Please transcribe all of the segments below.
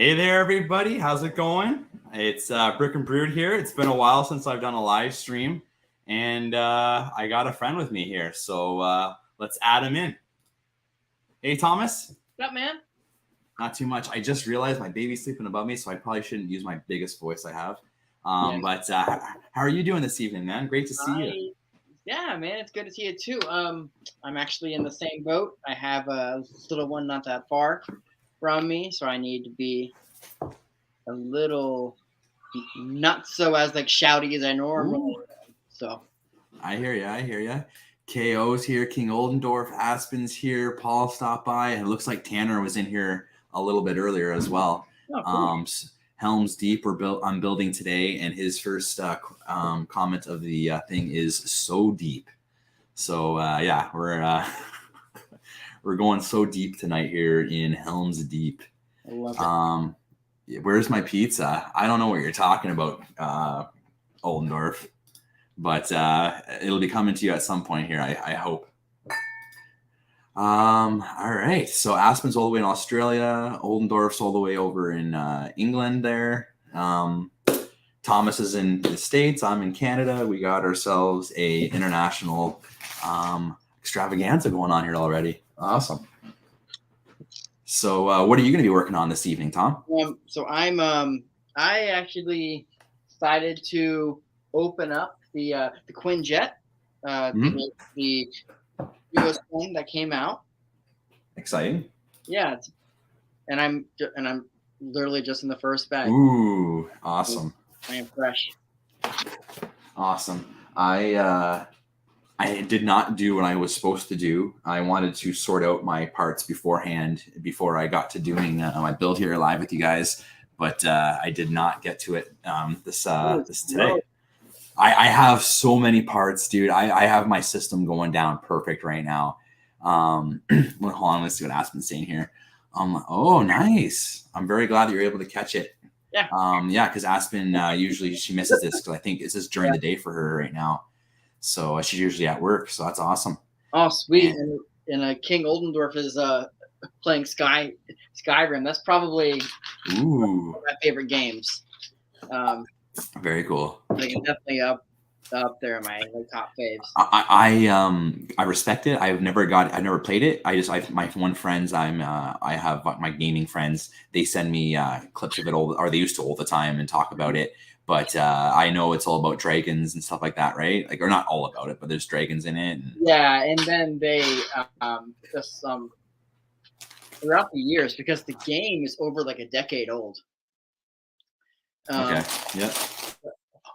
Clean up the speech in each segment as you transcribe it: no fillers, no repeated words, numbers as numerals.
Hey there, everybody. How's it going? It's Brick and Brood here. It's been a while since I've done a live stream, and I got a friend with me here. So let's add him in. Hey, Thomas. What's up, man? Not too much. I just realized my baby's sleeping above me, so I probably shouldn't use my biggest voice I have. But how are you doing this evening, man? Great to see you. Yeah, man, it's good to see you too. I'm actually in the same boat. I have a little one not that far from me, so I need to be a little not so as like shouty as I normally am. So I hear you. KO's here, King Oldendorf, Aspen's here, Paul stopped by, and it looks like Tanner was in here a little bit earlier as well. Oh, cool. Helm's deep. I'm building today, and his first comment of the thing is so deep. So yeah, we're going so deep tonight here in Helm's Deep. I love it. Where's my pizza? I don't know what you're talking about, Oldendorf, but it'll be coming to you at some point here, I hope. All right. So Aspen's all the way in Australia. Oldendorf's all the way over in England there. Thomas is in the States. I'm in Canada. We got ourselves a international extravaganza going on here already. Awesome. So what are you going to be working on this evening, Tom? So I actually decided to open up the Quinjet, the newest one that came out. Exciting. Yeah, and I'm literally just in the first bag. Ooh, awesome. I am fresh. Awesome. I did not do what I was supposed to do. I wanted to sort out my parts beforehand before I got to doing my build here live with you guys, but I did not get to it this today. I have so many parts, dude. I have my system going down perfect right now. Hold on, let's see what Aspen's saying here. Oh, nice. I'm very glad that you're able to catch it. Yeah. Yeah, because Aspen usually she misses this because I think this is during the day for her right now. So she's usually at work, so that's awesome. Oh, sweet! And King Oldendorf is playing Skyrim. That's probably one of my favorite games. Very cool. Like definitely up there in my top faves. I respect it. I've never played it. My one friends. I have my gaming friends. They send me clips of it or they used to all the time and talk about it. But I know it's all about dragons and stuff like that, right? Like, or not all about it, but there's dragons in it. Yeah, and then they just throughout the years, because the game is over like a decade old. Okay. Yeah.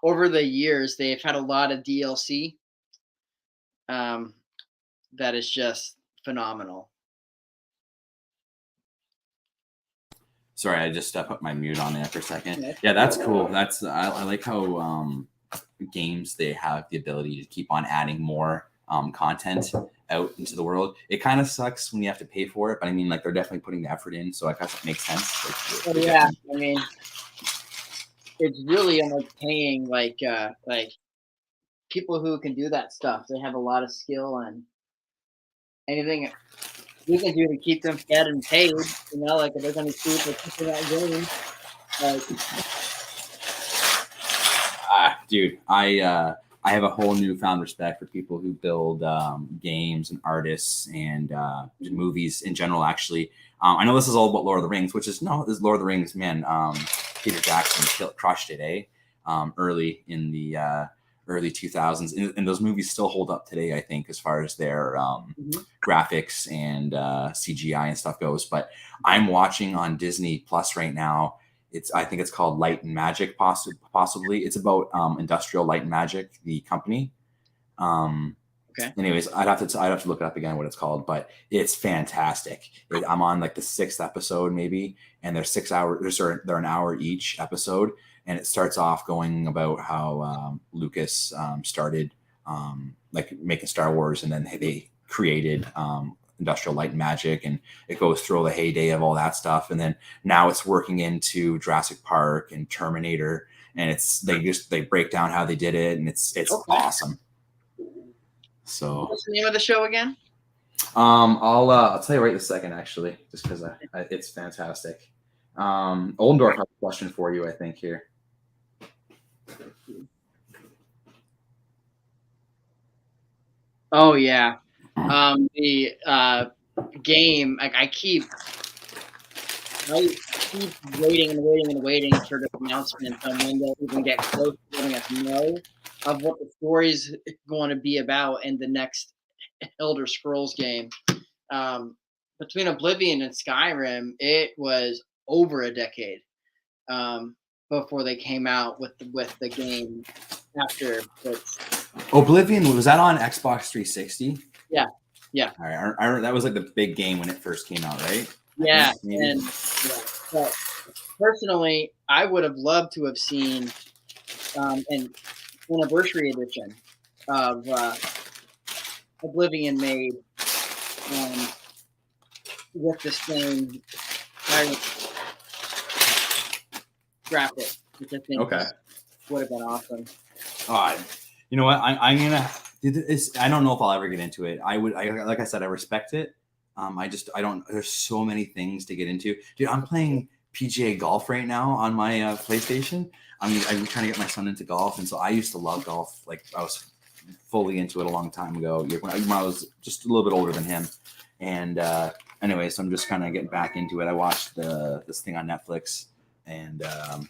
Over the years, they've had a lot of DLC. That is just phenomenal. Sorry, I just put my mute on there for a second. Yeah, that's cool. I like how games they have the ability to keep on adding more content out into the world. It kind of sucks when you have to pay for it, but I mean, like they're definitely putting the effort in, so I guess it makes sense. Yeah, I mean, it's really like paying like people who can do that stuff. They have a lot of skill and anything you can do to keep them fed and paid, like if they're going to keep keeping that game. Dude, I have a whole newfound respect for people who build games and artists and movies in general. Actually, I know this is all about Lord of the Rings, this is Lord of the Rings, man. Peter Jackson crushed it, early in the early 2000s, and those movies still hold up today, I think, as far as their graphics and CGI and stuff goes. But I'm watching on Disney Plus right now. I think it's called Light and Magic, possibly. It's about Industrial Light and Magic, the company. Okay. Anyways, I'd have to look it up again what it's called, but it's fantastic. I'm on like the 6th episode maybe, and they're 6 hours. They're an hour each episode. And it starts off going about how Lucas started like making Star Wars, and then they created Industrial Light and Magic, and it goes through all the heyday of all that stuff. And then now it's working into Jurassic Park and Terminator, and they break down how they did it, and it's awesome. So what's the name of the show again? I'll tell you right this second, actually, just because it's fantastic. Oldendorf has a question for you, I think, here. Oh yeah. The game, like I keep waiting and waiting and waiting for the announcement on when they'll even get close to letting us know of what the story's going to be about in the next Elder Scrolls game. Between Oblivion and Skyrim, it was over a decade before they came out with the game after. Oblivion, was that on Xbox 360? Yeah, yeah. All right, I that was like the big game when it first came out, right? Yeah, and yeah. But personally, I would have loved to have seen an anniversary edition of Oblivion made with the same graphic, which I think would have been awesome. You know what? I'm gonna. I don't know if I'll ever get into it. Like I said, I respect it. I don't. There's so many things to get into, dude. I'm playing PGA golf right now on my PlayStation. I'm trying to get my son into golf, and so I used to love golf. Like I was fully into it a long time ago when I was just a little bit older than him. And anyway, so I'm just kind of getting back into it. I watched this thing on Netflix, and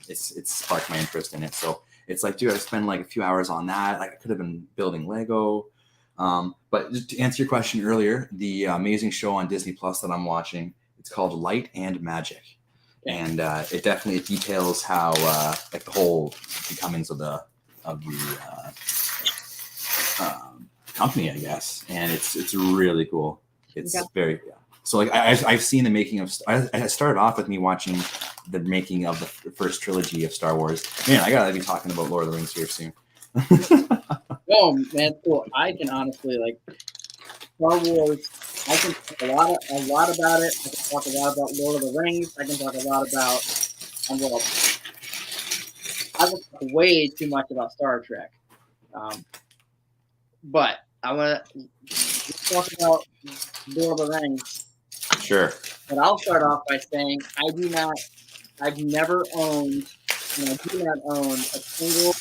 it's sparked my interest in it. So it's like, dude, I spend like a few hours on that. Like I could have been building Lego. But just to answer your question earlier, the amazing show on Disney Plus that I'm watching, it's called Light and Magic. And it definitely details how like the whole becomings of the company, I guess. And it's really cool. It's very So like I've seen the making of. I started off with me watching the making of the first trilogy of Star Wars. Man, I gotta be talking about Lord of the Rings here soon. Oh man, cool. I can honestly like Star Wars. I can talk a lot about it. I can talk a lot about Lord of the Rings. I can talk a lot about well, I can talk way too much about Star Trek. But I want to talk about Lord of the Rings. Sure. But I'll start off by saying I've never owned, and I do not own a single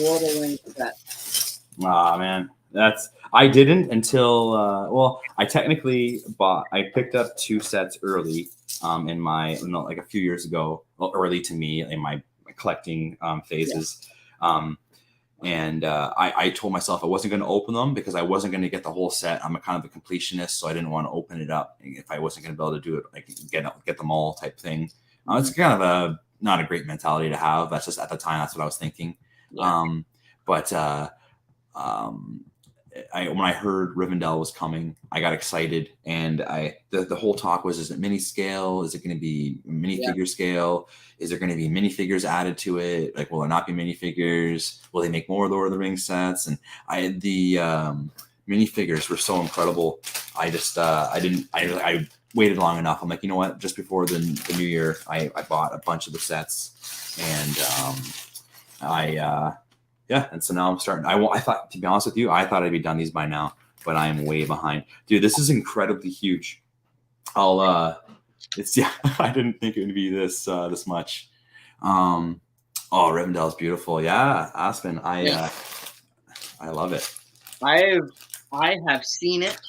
Lord of the Rings set. Ah, man, I didn't until I technically I picked up 2 sets early in my like a few years ago. Well, early to me in my collecting phases. Yeah. And I told myself I wasn't going to open them because I wasn't going to get the whole set. I'm a kind of a completionist, so I didn't want to open it up if I wasn't going to be able to do it, like get them all type thing. It's kind of not a great mentality to have. That's just at the time, that's what I was thinking. Yeah. When I heard Rivendell was coming, I got excited, and the whole talk was: is it mini scale? Is it going to be minifigure scale? Is there going to be minifigures added to it? Like, will there not be minifigures? Will they make more Lord of the Rings sets? And the minifigures were so incredible. I just I waited long enough. I'm like, you know what? Just before the new year, I bought a bunch of the sets, and yeah, and so now I'm starting. I thought, to be honest with you, I thought I'd be done these by now, but I'm way behind, dude. This is incredibly huge. It's I didn't think it would be this much. Rivendell is beautiful. Yeah, Aspen. I love it. I have seen it.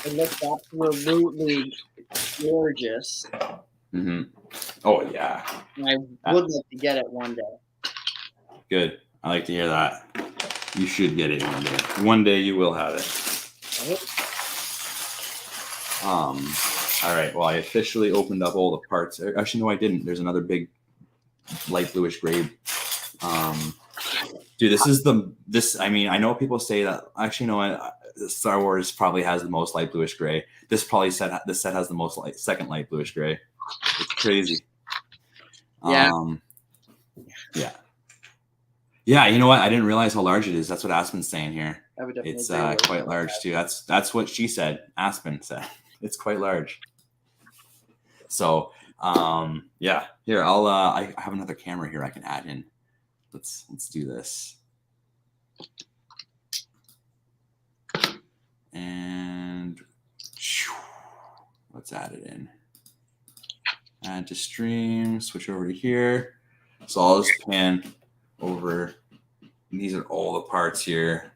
It looks absolutely gorgeous. Mm-hmm. Oh yeah. And I would like to get it one day. Good. I like to hear that. You should get it one day. One day you will have it. All right. Well, I officially opened up all the parts. Actually, no, I didn't. There's another big light bluish gray. Dude, I mean, I know people say that. Actually, no, Star Wars probably has the most light bluish gray. This set has the most second light bluish gray. It's crazy. Yeah. Yeah. Yeah, you know what? I didn't realize how large it is. That's what Aspen's saying here. It's quite large too. That's what she said. Aspen said it's quite large. So yeah. Here, I'll I have another camera here I can add in. Let's do this. And let's add it in. Add to stream. Switch over to here. So I'll just pan over. And these are all the parts here,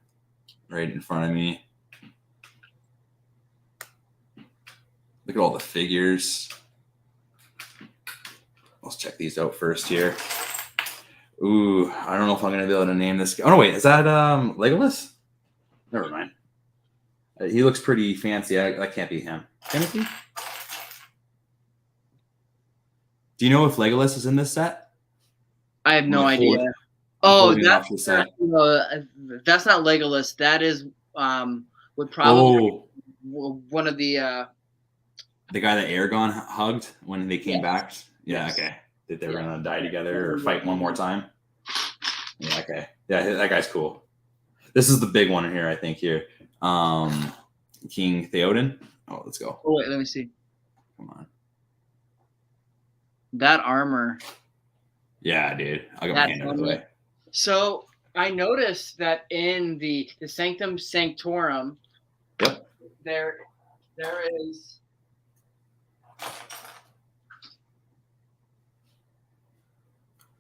right in front of me. Look at all the figures. Let's check these out first here. Ooh, I don't know if I'm gonna be able to name this. Oh no, wait, is that Legolas? Never mind. He looks pretty fancy. That can't be him. Timothy? Do you know if Legolas is in this set? I have no idea. That's not Legolas. That is would probably one of the guy that Aragorn hugged when they came back. Yeah, yes. Okay. That they were gonna die together or fight one more time. Yeah, okay. Yeah, that guy's cool. This is the big one here, I think. Here, King Theoden. Oh, let's go. Oh wait, let me see. Come on. That armor. Yeah, dude. I'll get my hand out of the way. So I noticed that in the Sanctum Sanctorum, yep, there is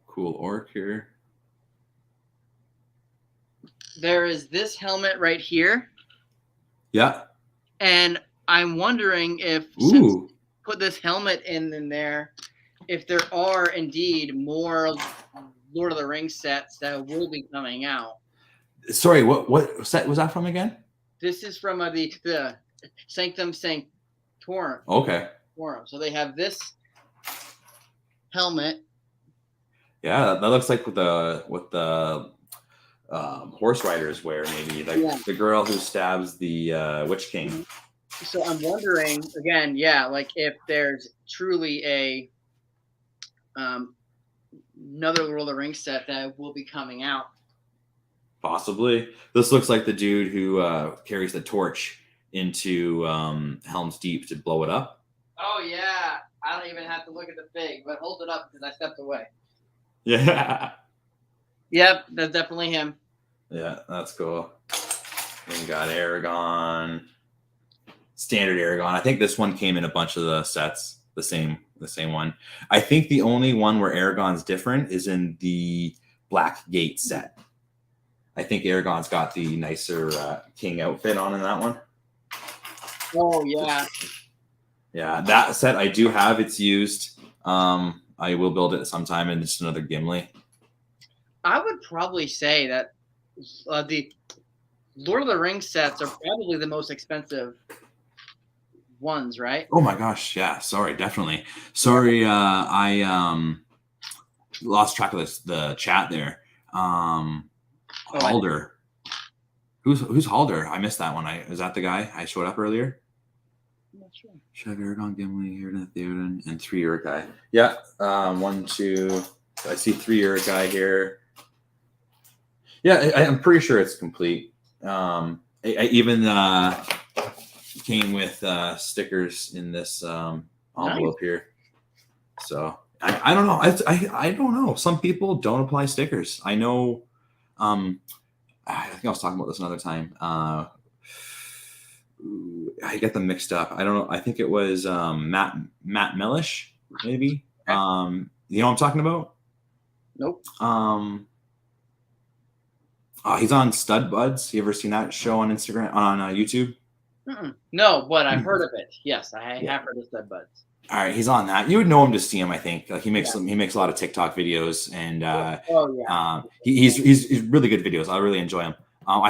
cool orc here. There is this helmet right here. Yeah. And I'm wondering if since put this helmet in there, if there are indeed more Lord of the Rings sets that will be coming out. Sorry, what set was that from again? This is from the Sanctum Sanctorum. Okay. So they have this helmet. Yeah, that looks like what the horse riders wear, maybe the girl who stabs the Witch King. So I'm wondering again, like if there's truly a another Lord of the Rings set that will be coming out. Possibly. This looks like the dude who carries the torch into Helm's Deep to blow it up. Oh yeah, I don't even have to look at the fig, but hold it up because I stepped away. Yeah. Yep, that's definitely him. Yeah, that's cool. And you got Aragorn, standard Aragorn. I think this one came in a bunch of the sets, the same one. I think the only one where Aragorn's different is in the Black Gate set. I think Aragorn's got the nicer king outfit on in that one. Oh yeah. Yeah, that set I do have. It's used. I will build it sometime, and just another Gimli. I would probably say that the Lord of the Rings sets are probably the most expensive ones, right? Oh my gosh, yeah. Sorry, definitely. Sorry, I lost track of the chat there. Halder. Who's Halder? I missed that one. Is that the guy I showed up earlier? I'm not sure. Shag, Aragorn, Gimli, Theoden, Theoden, and 3 Uruk-hai. Yeah, 1, 2. I see 3 Uruk-hai here. Yeah, I'm pretty sure it's complete. I even came with stickers in this envelope here. So I don't know. I don't know. Some people don't apply stickers. I know. I think I was talking about this another time. I get them mixed up. I don't know. I think it was Matt Mellish, maybe. You know what I'm talking about? Nope. He's on Stud Buds. You ever seen that show on Instagram on YouTube? No, but I've heard of it. Yes, I have heard of Stud Buds. All right, he's on that. You would know him to see him, I think. Like he makes a lot of TikTok videos, and he's really good videos. I really enjoy him. I'm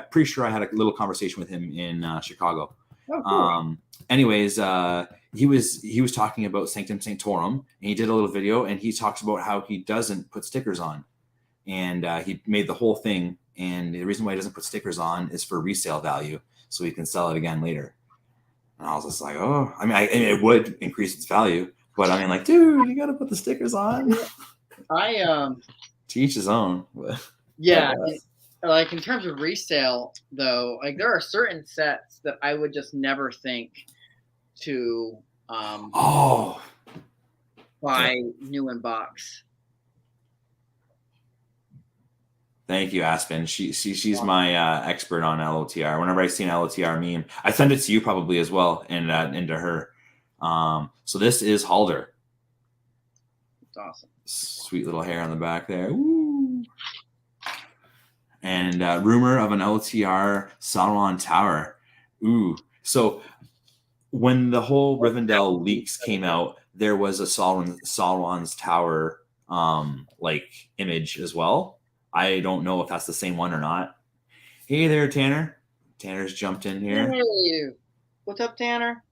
pretty sure I had a little conversation with him in Chicago. Oh, cool. Anyways, he was talking about Sanctum Sanctorum, and he did a little video, and he talks about how he doesn't put stickers on, and he made the whole thing. And the reason why he doesn't put stickers on is for resale value, so he can sell it again later. And I was just like, oh, I mean, it would increase its value, but I mean, like, dude, you got to put the stickers on. To each his own. Yeah, like in terms of resale, though, like there are certain sets that I would just never think to buy new in box. Thank you, Aspen. She's my expert on LOTR. Whenever I see an LOTR meme, I send it to you probably as well, and into her. So this is Halder. It's awesome. Sweet little hair on the back there. Woo. And rumor of an LOTR Sauron Tower. Ooh. So when the whole Rivendell leaks came out, there was a Sauron's Tower like image as well. I don't know if that's the same one or not. Hey there, Tanner. Tanner's jumped in here. Hey, what's up, Tanner?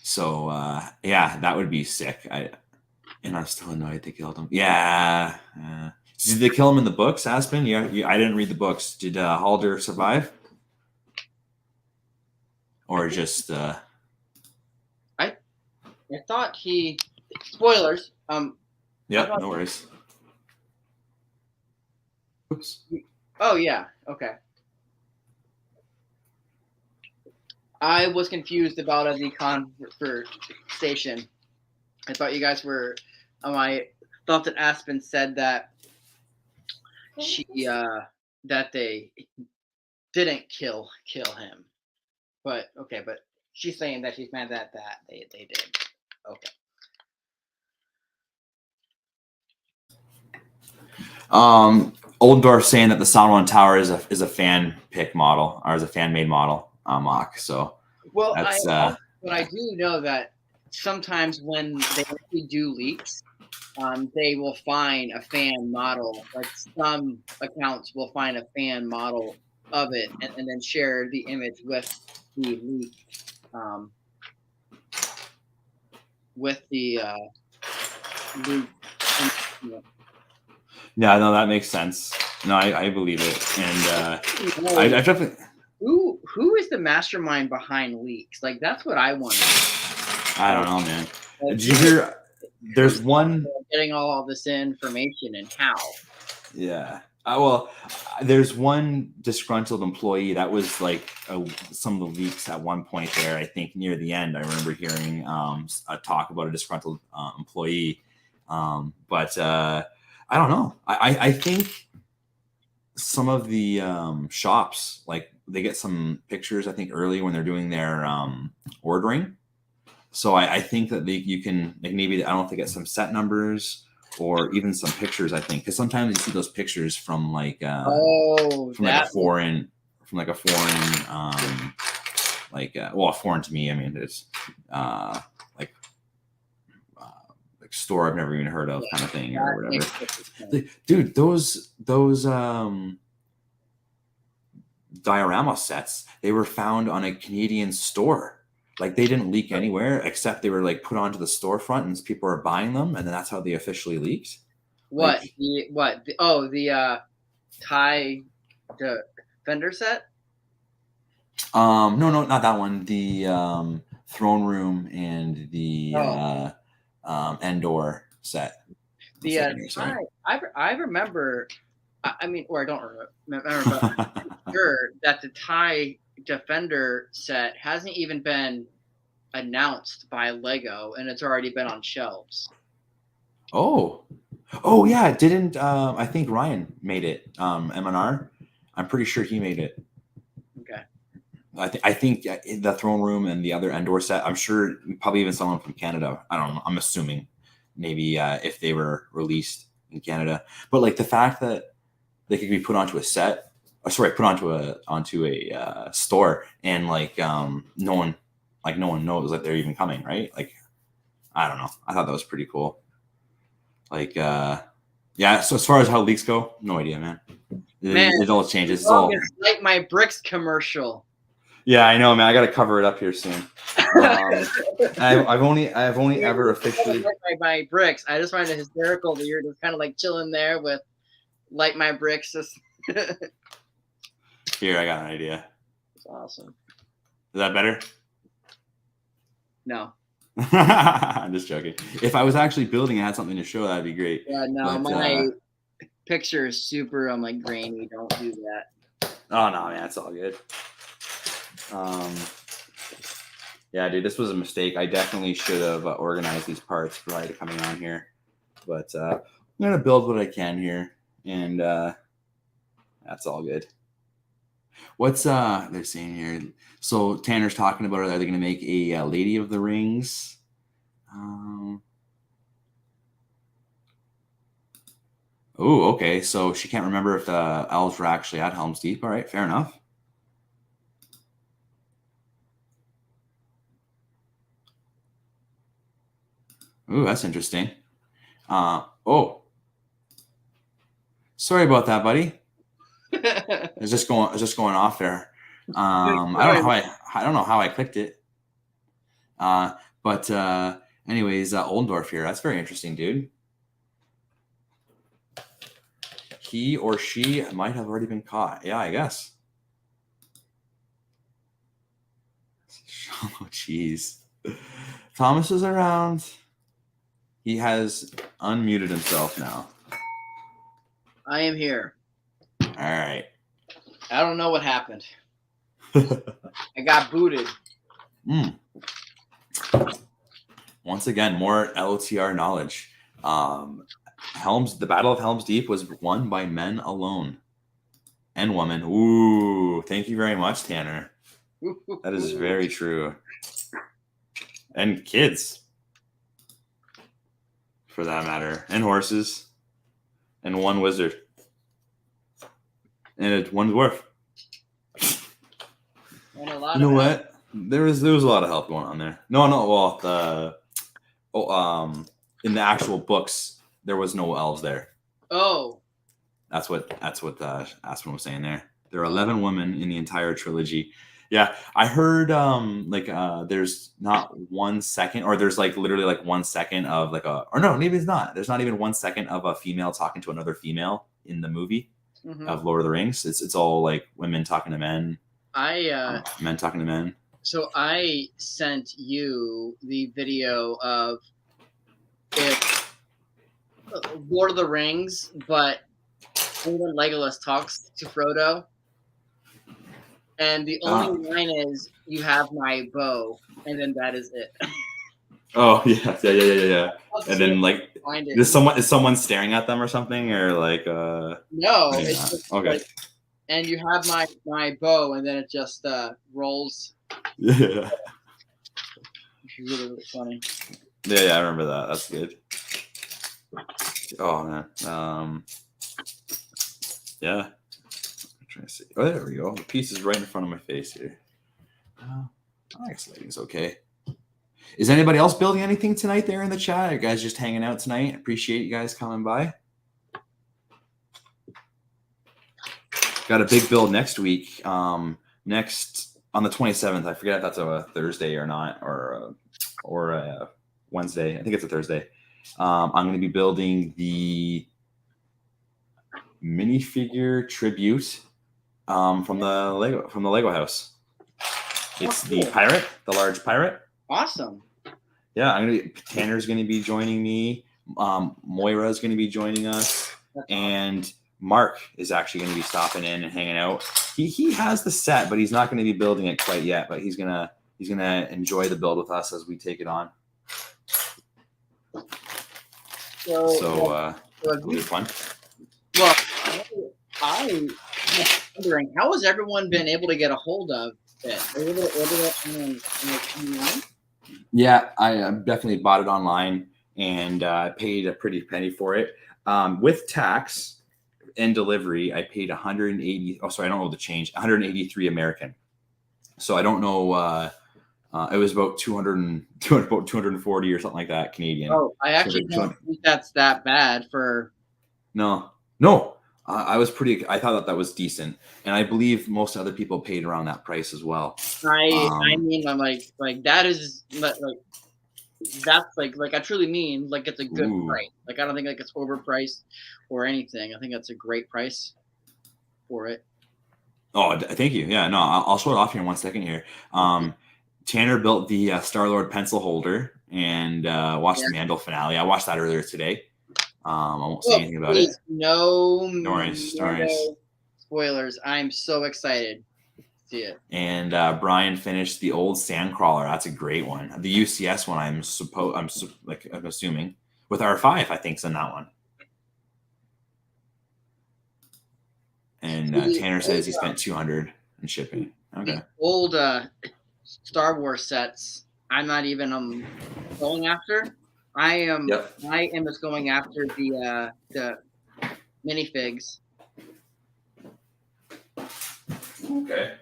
So yeah, that would be sick. And I'm still annoyed they killed him. Yeah. Did they kill him in the books, Aspen? Yeah, I didn't read the books. Did Halder survive? Or just I thought he spoilers. yeah, no worries. Oops. Oh yeah, okay. I was confused about the conversation. I thought you guys were. I thought that Aspen said that she that they didn't kill him, but okay. But she's saying that she's mad that they did. Okay. Oldendorf saying that the Sauron Tower is a fan pick model or is a fan made model. Mock. So well, that's but I do know that sometimes when they actually do leaks, they will find a fan model. Like some accounts will find a fan model of it and then share the image with the leak, with the leak. yeah, no, that makes sense. No, I believe it, and I definitely. Who is the mastermind behind leaks? Like that's what I want. I don't know, man. Like, Did you hear? There's one getting all this information and how. Yeah. Well, there's one disgruntled employee that was like some of the leaks at one point there. I think near the end, I remember hearing a talk about a disgruntled employee. But I don't know. I think some of the shops, like they get some pictures, I think early when they're doing their ordering. So I think that you can, like maybe, I don't know if they get some set numbers or even some pictures, I think, because sometimes you see those pictures from like a foreign well, foreign to me, I mean, it's like store I've never even heard of, kind of thing, or whatever. Dude, those diorama sets, they were found on a Canadian store. Like they didn't leak anywhere except they were like put onto the storefront and people are buying them, and then that's how they officially leaked. What the Thai Defender set? No, not that one. The throne room and the Endor set. The Thai, I remember. I mean, or I don't remember, but I'm sure that the Thai Defender set hasn't even been announced by Lego, and it's already been on shelves. Oh yeah, didn't I think Ryan made it? MNR, I'm pretty sure he made it. Okay. I think the throne room and the other Endor set, I'm sure probably even someone from Canada. I don't know. I'm assuming maybe if they were released in Canada, but like the fact that they could be put onto a set, put onto a store, and like no one knows that they're even coming, right? Like I don't know. I thought that was pretty cool. Like yeah. So as far as how leaks go, no idea, man. It all changes. It's all like my bricks commercial. Yeah, I know, man. I got to cover it up here soon. I've only ever officially my bricks. I just find it hysterical that you're just kind of like chilling there with light my bricks. Here, I got an idea. It's awesome. Is that better? No. I'm just joking. If I was actually building and had something to show, that'd be great. Yeah, no, but, my picture is super like grainy. Don't do that. Oh no, man, it's all good. Yeah, dude, this was a mistake. I definitely should have organized these parts prior to coming on here. But I'm gonna build what I can here, and that's all good. What's they're saying here? So Tanner's talking about, are they going to make a Lady of the Rings? Oh, okay. So she can't remember if the elves were actually at Helm's Deep. All right, fair enough. Ooh, that's interesting. Oh, sorry about that, buddy. It's just going off there. I don't know how I clicked it. But anyways, Oldendorf here. That's very interesting, dude. He or she might have already been caught. Yeah, I guess. Oh, jeez. Thomas is around. He has unmuted himself now. I am here. All right. I don't know what happened. I got booted. Once again, more LOTR knowledge. The Battle of Helm's Deep was won by men alone and women. Ooh, thank you very much, Tanner. That is very true. And kids, for that matter, and horses, and one wizard, and one dwarf. And a lot You know of what? There was a lot of help going on there. No, well, in the actual books, there was no elves there. Oh, that's what I'm saying there. There are 11 women in the entire trilogy. Yeah, I heard there's not 1 second, or there's like literally like 1 second of like or no, maybe it's not. There's not even 1 second of a female talking to another female in the movie of Lord of the Rings. It's all like women talking to men. Men talking to men. So I sent you the video of Lord of the Rings, but when Legolas talks to Frodo, and the only line is, "You have my bow," and then that is it. Oh yeah. And then like, is someone staring at them or something, or like no, it's just, okay. Like, and you have my bow, and then it just rolls. Yeah. It's really, really funny. Yeah, I remember that. That's good. Oh man. Yeah. I'm trying to see. Oh, there we go. The piece is right in front of my face here. I guess lighting's okay. Is anybody else building anything tonight there in the chat? Are you guys just hanging out tonight? Appreciate you guys coming by. Got a big build next week. Next on the 27th. I forget if that's a Thursday or not, or a Wednesday. I think it's a Thursday. I'm going to be building the minifigure tribute from the Lego house. It's the pirate, the large pirate. Awesome. Yeah, Tanner's going to be joining me. Moira's going to be joining us, and Mark is actually going to be stopping in and hanging out. He has the set, but he's not going to be building it quite yet. But he's gonna enjoy the build with us as we take it on. So it'll be fun. Well, I'm wondering, how has everyone been able to get a hold of it? Are you able to order it online? Yeah, I definitely bought it online, and I paid a pretty penny for it. With tax and delivery, I paid 180. Oh, sorry, I don't know the change. 183 American. So I don't know. It was about 240 or something like that Canadian. Oh, I actually don't think that's that bad for. No. I was I thought that was decent, and I believe most other people paid around that price as well. I mean, I'm like that is like that's like I truly mean like it's a good price. Like I don't think like it's overpriced or anything. I think that's a great price for it. Oh, thank you. Yeah, no, I'll show it off here in 1 second here. Tanner built the Star-Lord pencil holder and watched the Mandel finale. I watched that earlier today. I won't say anything about it. No worries. Spoilers. I'm so excited to see it. And Brian finished the old Sandcrawler. That's a great one. The UCS one, I'm assuming with R5, I think's in that one. And Tanner says he spent 200. and shipping. Okay. The old Star Wars sets, I'm not even going after. I am just going after the minifigs. Okay.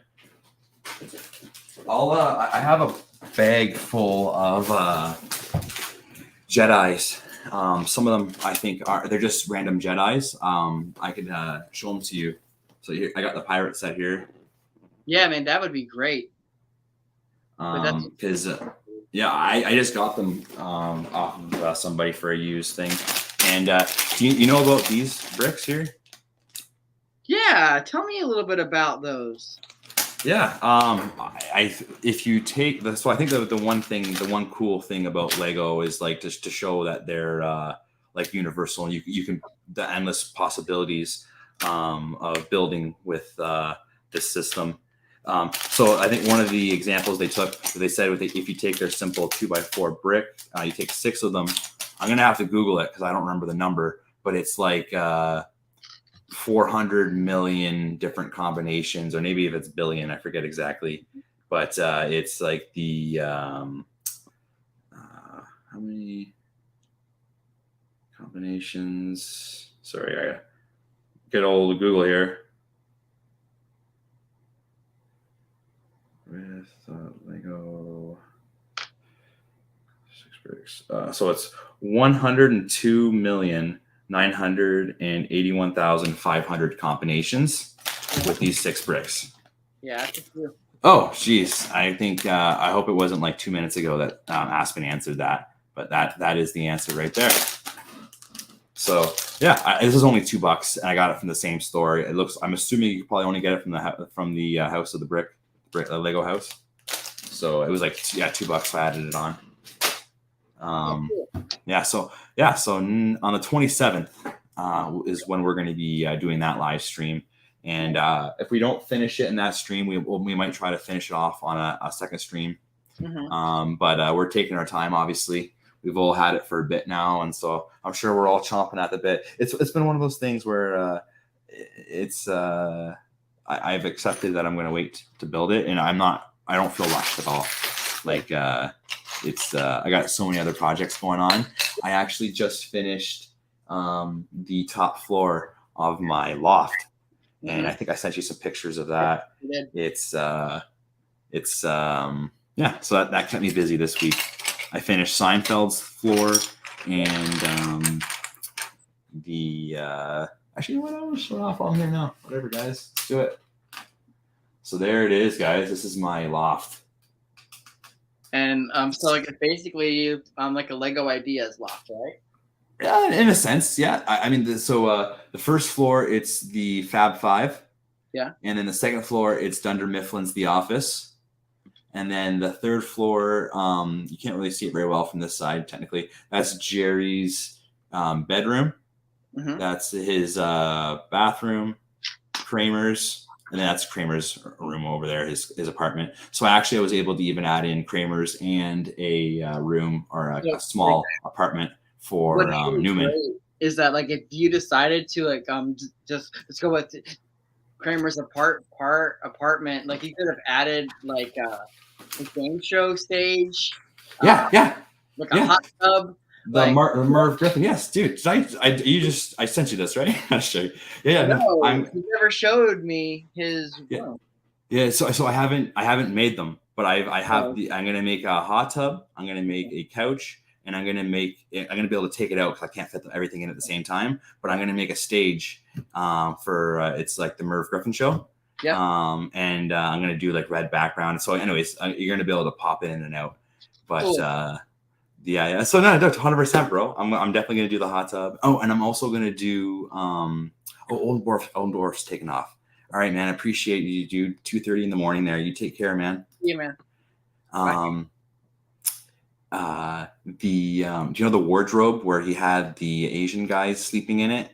I have a bag full of Jedis. Some of them I think they're just random Jedis. I could show them to you. So here, I got the pirate set here. Yeah, man, that would be great. Because yeah, I just got them off of somebody for a used thing. And do you know about these bricks here? Yeah, tell me a little bit about those. Yeah, if you take the, so I think the one cool thing about Lego is like just to show that they're like universal, and you can the endless possibilities of building with this system. So I think one of the examples they said if you take their simple 2x4 brick, you take 6 of them. I'm gonna have to Google it because I don't remember the number, but it's like 400 million different combinations, or maybe if it's billion, I forget exactly, but it's like the how many combinations? Sorry, I gotta get old Google here. With Lego 6 bricks, so it's 102,981,500 combinations with these 6 bricks. Yeah, that's true. Oh, geez. I think I hope it wasn't like 2 minutes ago that Aspen answered that, but that is the answer right there. So yeah, this is only $2, and I got it from the same store. It looks. I'm assuming you probably only get it from the house of the brick Lego house. So it was like $2. So I added it on. So on the 27th is when we're going to be doing that live stream. And if we don't finish it in that stream, we might try to finish it off on a second stream. Mm-hmm. But we're taking our time. Obviously, we've all had it for a bit now, and so I'm sure we're all chomping at the bit. It's been one of those things where I've accepted that I'm going to wait to build it, and I don't feel rushed at all. Like I got so many other projects going on. I actually just finished the top floor of my loft. And I think I sent you some pictures of that. So that kept me busy this week. I finished Seinfeld's floor and actually, you know what? I'll show it off on here now. Whatever, guys, let's do it. So there it is, guys. This is my loft. And so like basically like a Lego Ideas loft, right? Yeah, in a sense, yeah. I mean, the first floor, it's the Fab Five. Yeah. And then the second floor, it's Dunder Mifflin's The Office. And then the third floor, you can't really see it very well from this side, technically. That's Jerry's bedroom. Mm-hmm. That's his bathroom, Kramer's, and then that's Kramer's room over there, his apartment. So I was able to even add in Kramer's and a room or a small apartment for Newman. Is that like if you decided to like just let's go with Kramer's apartment, like you could have added like a game show stage. Like a hot tub. The Merv Griffin, yes, dude. I sent you this, right? I'll show you. Yeah, no, he never showed me his room. Yeah, so I haven't made them, but I have I'm gonna make a hot tub. I'm gonna make a couch. And I'm gonna be able to take it out because I can't fit everything in at the same time. But I'm gonna make a stage for it's like the Merv Griffin show. Yeah. And I'm gonna do like red background. So, anyways, you're gonna be able to pop in and out. But cool. Yeah. So no, 100%, bro. I'm definitely gonna do the hot tub. Oh, and I'm also gonna do Oldendorf's taking off. All right, man. I appreciate you, dude. 2:30 in the morning there. You take care, man. Yeah, man. Bye. Do you know the wardrobe where he had the Asian guys sleeping in it?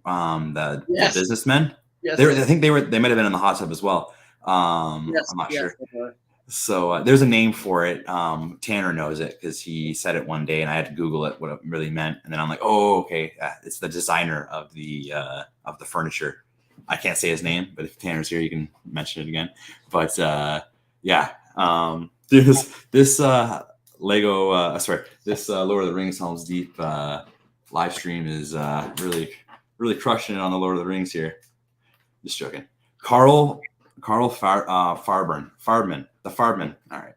The businessmen. Yes. I think they might have been in the hot tub as well. I'm not sure. So there's a name for it. Tanner knows it because he said it one day, and I had to Google it what it really meant. And then I'm like, oh, okay, it's the designer of the furniture. I can't say his name, but if Tanner's here, you can mention it again. But yeah, dude, this Lego, this Lord of the Rings Helm's Deep live stream is really crushing it on the Lord of the Rings here. Just joking. Carl Farbman. The Farbman. All right.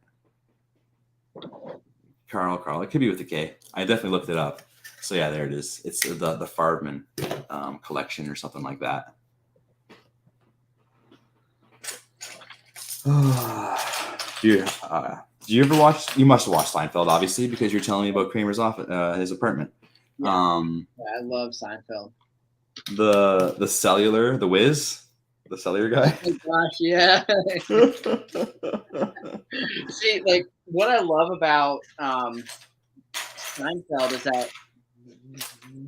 Carl. It could be with a K. I definitely looked it up. So yeah, there it is. It's the Farbman collection or something like that. Do you ever watch? You must have watched Seinfeld, obviously, because you're telling me about Kramer's office, his apartment. Yeah. I love Seinfeld. The cellular, the Wiz, the cellular guy. Oh my gosh, yeah. See, like what I love about Seinfeld is that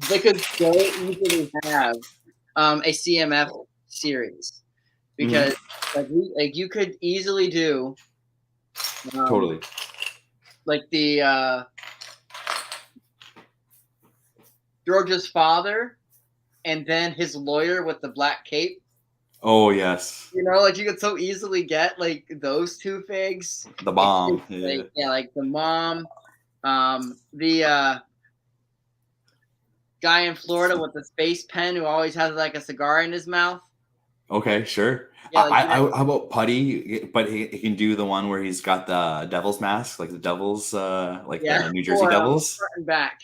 they could so easily have a CMF series because like you could easily do Totally like the George's father and then his lawyer with the black cape. Oh yes. You know, like you could so easily get like those two figs. The mom. Like, yeah, like the mom. The guy in Florida with the space pen who always has like a cigar in his mouth. Okay, sure. Yeah, like, how about Putty? But he can do the one where he's got the devil's mask, like the devil's, the New Jersey Devils. Front and back.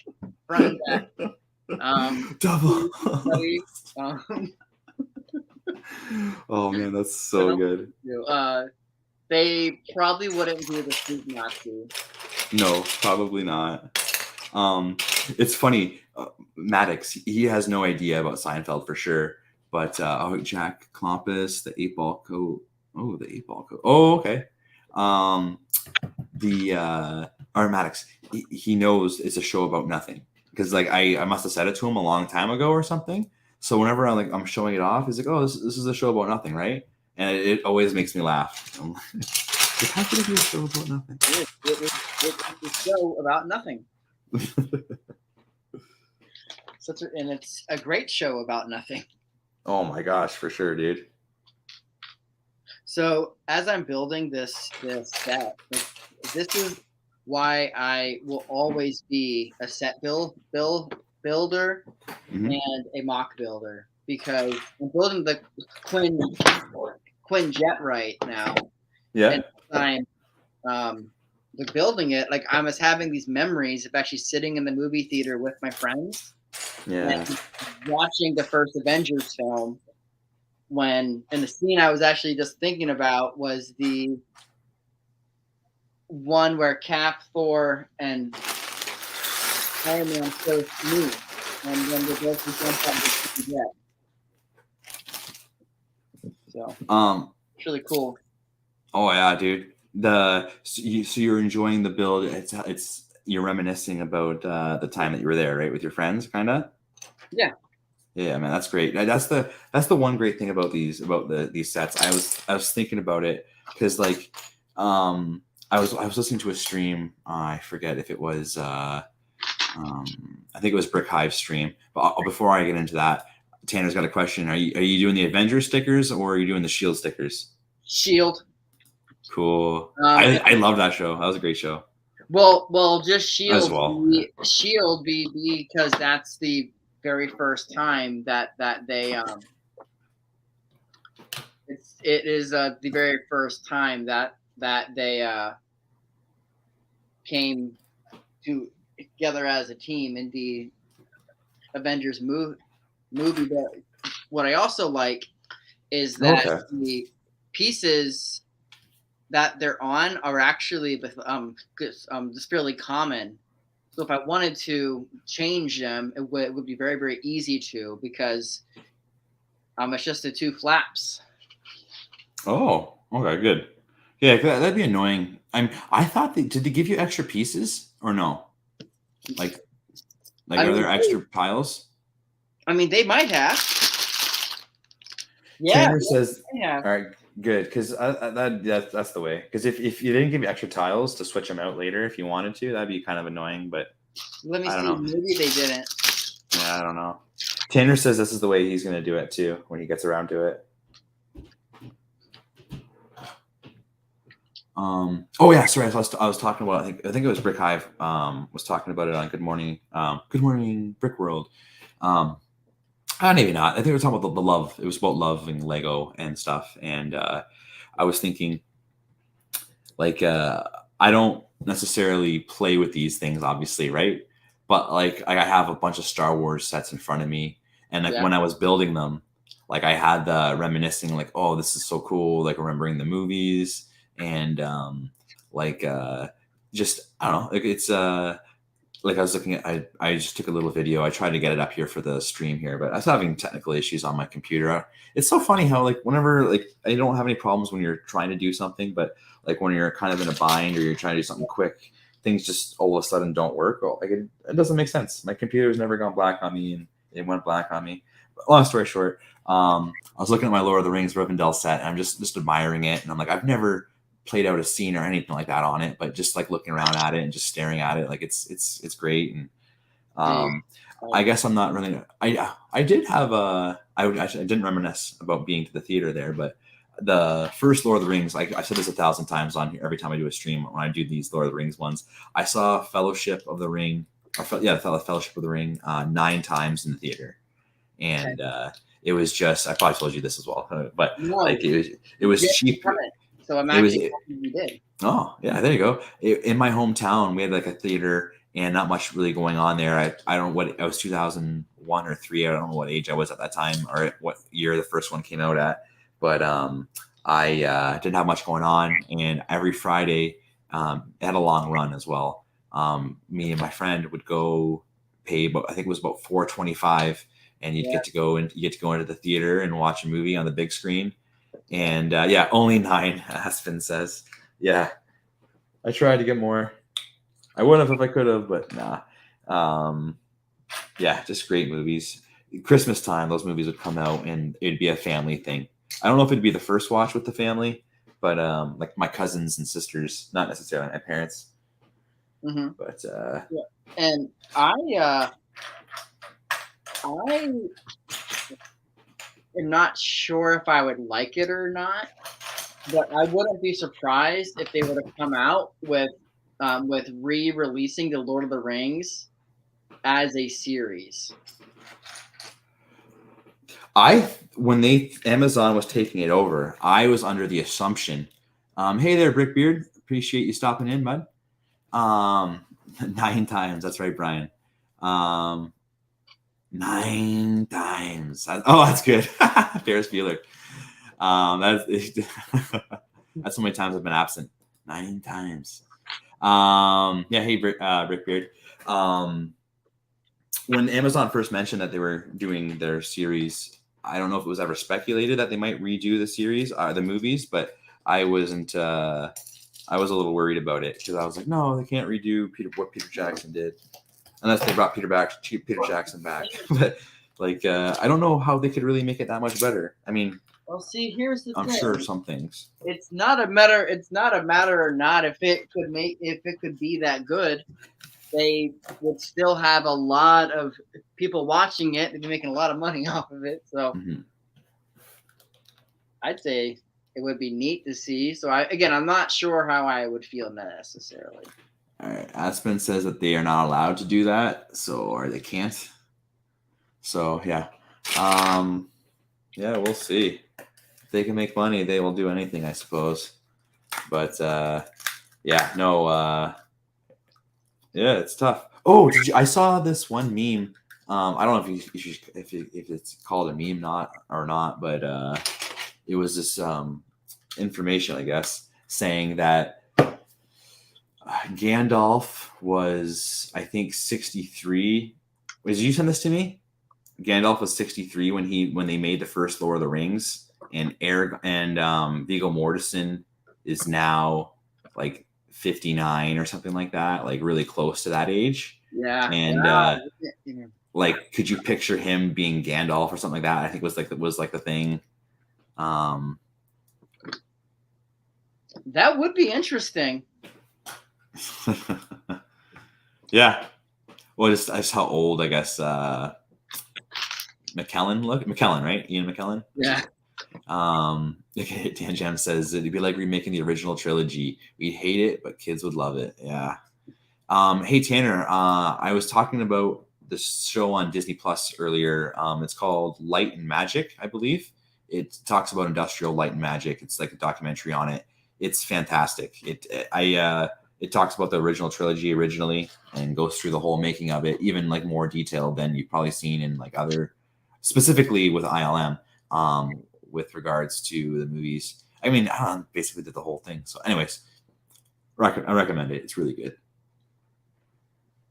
Double. Oh man, that's so good. They probably wouldn't do the Sleep Nazi. No, probably not. It's funny. Maddox, he has no idea about Seinfeld for sure. But Jack Klompus, the 8-ball coat. Oh, the 8-ball coat. Oh, okay. Maddox, he knows it's a show about nothing because like I must have said it to him a long time ago or something. So whenever I'm showing it off, he's like, "Oh, this is a show about nothing, right?" And it always makes me laugh. I'm like, how could it be a show about nothing? It's a show about nothing. And it's a great show about nothing. Oh my gosh, for sure, dude. So as I'm building this set, this is why I will always be a set builder and a mock builder because I'm building the Quinn Jet right now. Yeah. And I'm building it like I was having these memories of actually sitting in the movie theater with my friends. Yeah. And watching the first Avengers film and the scene I was actually just thinking about was the one where Cap, Thor, and Iron Man first meet, and then they both jump out the jet. So, it's really cool. Oh yeah, dude. So you're enjoying the build. It's you're reminiscing about the time that you were there, right, with your friends, kind of. Yeah. Yeah, man, that's great. That's the one great thing about these sets. I was thinking about it because like I was listening to a stream. I forget if it was I think it was Brick Hive stream. But before I get into that, Tanner's got a question. Are you doing the Avengers stickers or are you doing the Shield stickers? Shield. Cool. I love that show. That was a great show. Well, just Shield. As well. Shield because that's the very first time that they it is the very first time that they came together as a team in the Avengers movie. But what I also like is that the pieces that they're on are actually just fairly common. So if I wanted to change them, it would be very, very easy to because it's just the two flaps. Oh, okay, good. Yeah, that'd be annoying. I thought did they give you extra pieces or no? Like are there extra piles? I mean, they might have. Yeah. Tanner says, all right, good, because that's the way. Because if you didn't give you extra tiles to switch them out later, if you wanted to, that'd be kind of annoying. But let me see. Maybe they didn't. Yeah, I don't know. Tanner says this is the way he's going to do it too when he gets around to it. Oh yeah, sorry. I was talking about. I think it was Brick Hive. Was talking about it on Good Morning. Good Morning Brick World. Maybe not. I think we were talking about the love. It was about loving Lego and stuff. And I was thinking, like, I don't necessarily play with these things, obviously, right? But like, I have a bunch of Star Wars sets in front of me, and like when I was building them, like I had the reminiscing, like, oh, this is so cool, like remembering the movies and just I don't know, like it's like I was looking at, I just took a little video. I tried to get it up here for the stream here, but I was having technical issues on my computer. It's so funny how like whenever like I don't have any problems when you're trying to do something, but like when you're kind of in a bind or you're trying to do something quick, things just all of a sudden don't work. Well, like it doesn't make sense. My computer's never gone black on me, and it went black on me. But long story short, I was looking at my Lord of the Rings Rivendell set, and I'm just admiring it, and I'm like, I've never played out a scene or anything like that on it, but just like looking around at it and just staring at it, like it's great. And I guess I'm not really. I did have I didn't reminisce about being to the theater there, but the first Lord of the Rings, I've said this 1,000 times on here every time I do a stream when I do these Lord of the Rings ones. I saw Fellowship of the Ring, Fellowship of the Ring 9 times in the theater, and it was just I probably told you this as well, but like it was cheap. So I'm actually happy you did. Oh yeah, there you go. In my hometown, we had like a theater and not much really going on there. I don't know what I was 2001 or 3. I don't know what age I was at that time or what year the first one came out at. But I didn't have much going on, and every Friday it had a long run as well. Me and my friend would go pay, but I think it was about $4.25, and you get to go into the theater and watch a movie on the big screen. And only 9, Aspen says. Yeah, I tried to get more. I would have if I could have, but nah. Just great movies. Christmas time, those movies would come out, and it'd be a family thing. I don't know if it'd be the first watch with the family, but like my cousins and sisters, not necessarily my parents. Mm-hmm. But and I am not sure if I would like it or not, but I wouldn't be surprised if they were to come out with re-releasing the Lord of the Rings as a series. When Amazon was taking it over, I was under the assumption, hey there, Brickbeard, appreciate you stopping in, bud. 9 times, that's right, Brian. 9 times. That's good. Ferris Bueller. That's how many times I've been absent. 9 times. Hey, Brickbeard. When Amazon first mentioned that they were doing their series, I don't know if it was ever speculated that they might redo the series, the movies, but I wasn't. I was a little worried about it because I was like, no, they can't redo what Peter Jackson did, unless they brought Peter Jackson back. But like, I don't know how they could really make it that much better. I mean, well, see, here's the thing. I'm sure some things. It's not a matter or not if it could be that good. They would still have a lot of people watching it. They'd be making a lot of money off of it. So I'd say it would be neat to see. So I'm not sure how I would feel necessarily. All right. Aspen says that they are not allowed to do that, or they can't. So yeah. We'll see. If they can make money, they will do anything, I suppose. But it's tough. Oh, I saw this one meme. I don't know if it's called a meme or not, but it was this information, I guess, saying that Gandalf was, I think, 63. Did you send this to me? Gandalf was 63 when they made the first Lord of the Rings, and Viggo Mortensen is now like 59 or something like that, like really close to that age. Yeah. And like, could you picture him being Gandalf or something like that? I think was like the thing. That would be interesting. Yeah. Well, just how old, I guess. McKellen, right? Ian McKellen. Yeah. Okay, Dan Jam says it'd be like remaking the original trilogy. We'd hate it, but kids would love it. Yeah. Hey Tanner, I was talking about this show on Disney Plus earlier. It's called Light and Magic, I believe. It talks about industrial light and magic. It's like a documentary on it. It's fantastic. It talks about the original trilogy originally and goes through the whole making of it, even like more detailed than you've probably seen in like other, specifically with ILM, with regards to the movies. I mean, I basically did the whole thing. So, anyways, I recommend it. It's really good.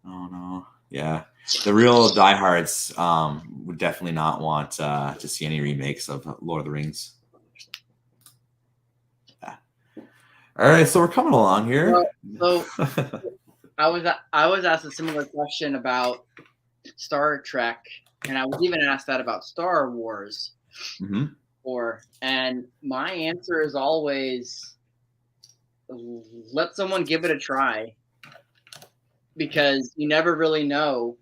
Oh no, yeah, the real diehards would definitely not want to see any remakes of Lord of the Rings. Yeah. All right, so we're coming along here. Well, so I was asked a similar question about Star Trek, and I was even asked that about Star Wars. Mm-hmm. And my answer is always let someone give it a try, because you never really know.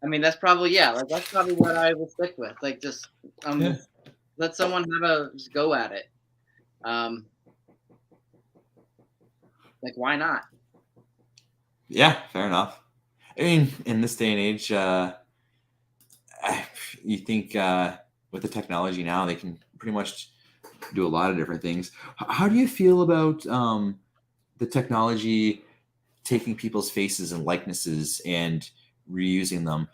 I mean, that's probably what I would stick with. Like, just let someone have a go at it. Like, why not? Yeah, fair enough. I mean, in this day and age, you think with the technology now, they can pretty much do a lot of different things. How do you feel about the technology taking people's faces and likenesses and reusing them?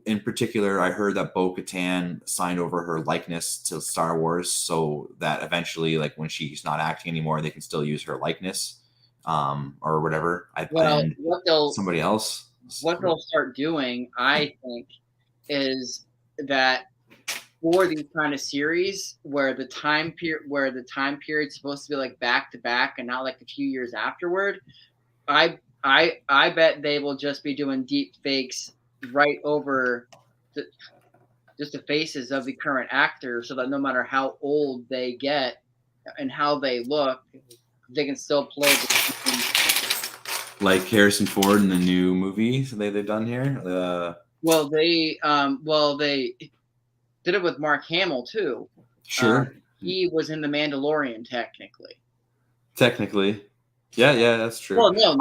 In particular, I heard that Bo-Katan signed over her likeness to Star Wars so that eventually, like when she's not acting anymore, they can still use her likeness or whatever. Somebody else. What they'll start doing, I think, is that for these kind of series where the time period's supposed to be like back to back and not like a few years afterward, I bet they will just be doing deep fakes right over just the faces of the current actors, so that no matter how old they get and how they look, they can still play like Harrison Ford in the new movie they've done here. Well, they did it with Mark Hamill too. Sure. He was in The Mandalorian technically. Yeah, that's true. Well, no,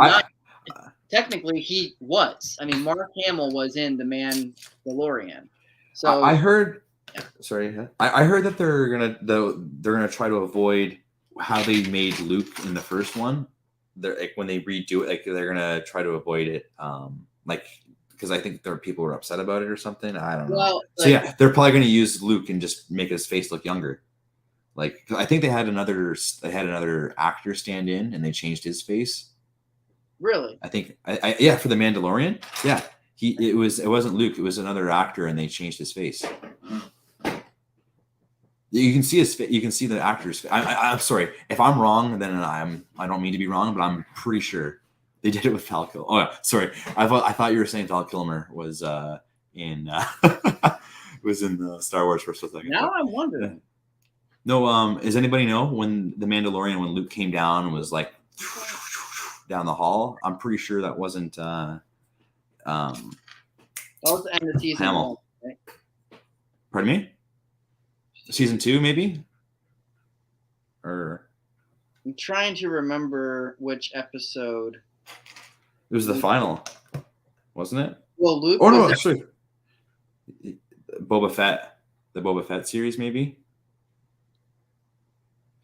technically he was. I mean, Mark Hamill was in The Mandalorian. So I heard. Yeah. Sorry, I heard that they're gonna try to avoid how they made Luke in the first one. They're like when they redo it, like they're gonna try to avoid it. Like because I think there are people who are upset about it or something. I don't know. Well, so yeah, they're probably gonna use Luke and just make his face look younger. Like I think they had another actor stand in and they changed his face. Really? I think yeah, for the Mandalorian. Yeah. It wasn't Luke, it was another actor and they changed his face. You can see his face, you can see the actor's face. I'm sorry. If I'm wrong, then I don't mean to be wrong, but I'm pretty sure they did it with Val Kilmer. Oh yeah, sorry. I thought you were saying Val Kilmer was in was in the Star Wars for a second. Now I'm wondering. Yeah. No, does anybody know when the Mandalorian, when Luke came down and was like down the hall? I'm pretty sure that wasn't that was the end of season Hamill. 1, right? Pardon me? Season 2, maybe? Or I'm trying to remember which episode. It was the final, wasn't it? Well, Luke. Oh no, sorry. Boba Fett, the Boba Fett series, maybe.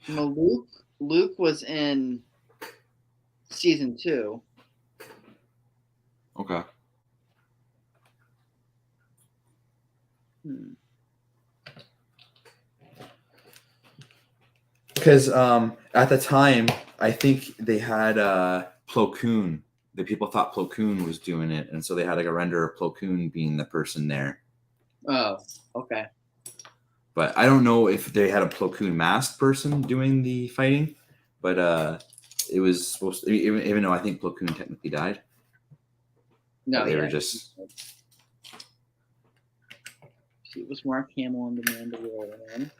No, Luke was in season 2. Okay. Because at the time, I think they had Plo Koon. The people thought Plo Koon was doing it, and so they had like a render of Plo Koon being the person there. Oh, okay. But I don't know if they had a Plo Koon masked person doing the fighting, but it was supposed to, even though I think Plo Koon technically died. No, they were just. It was Mark Hamill and the Mandalorian.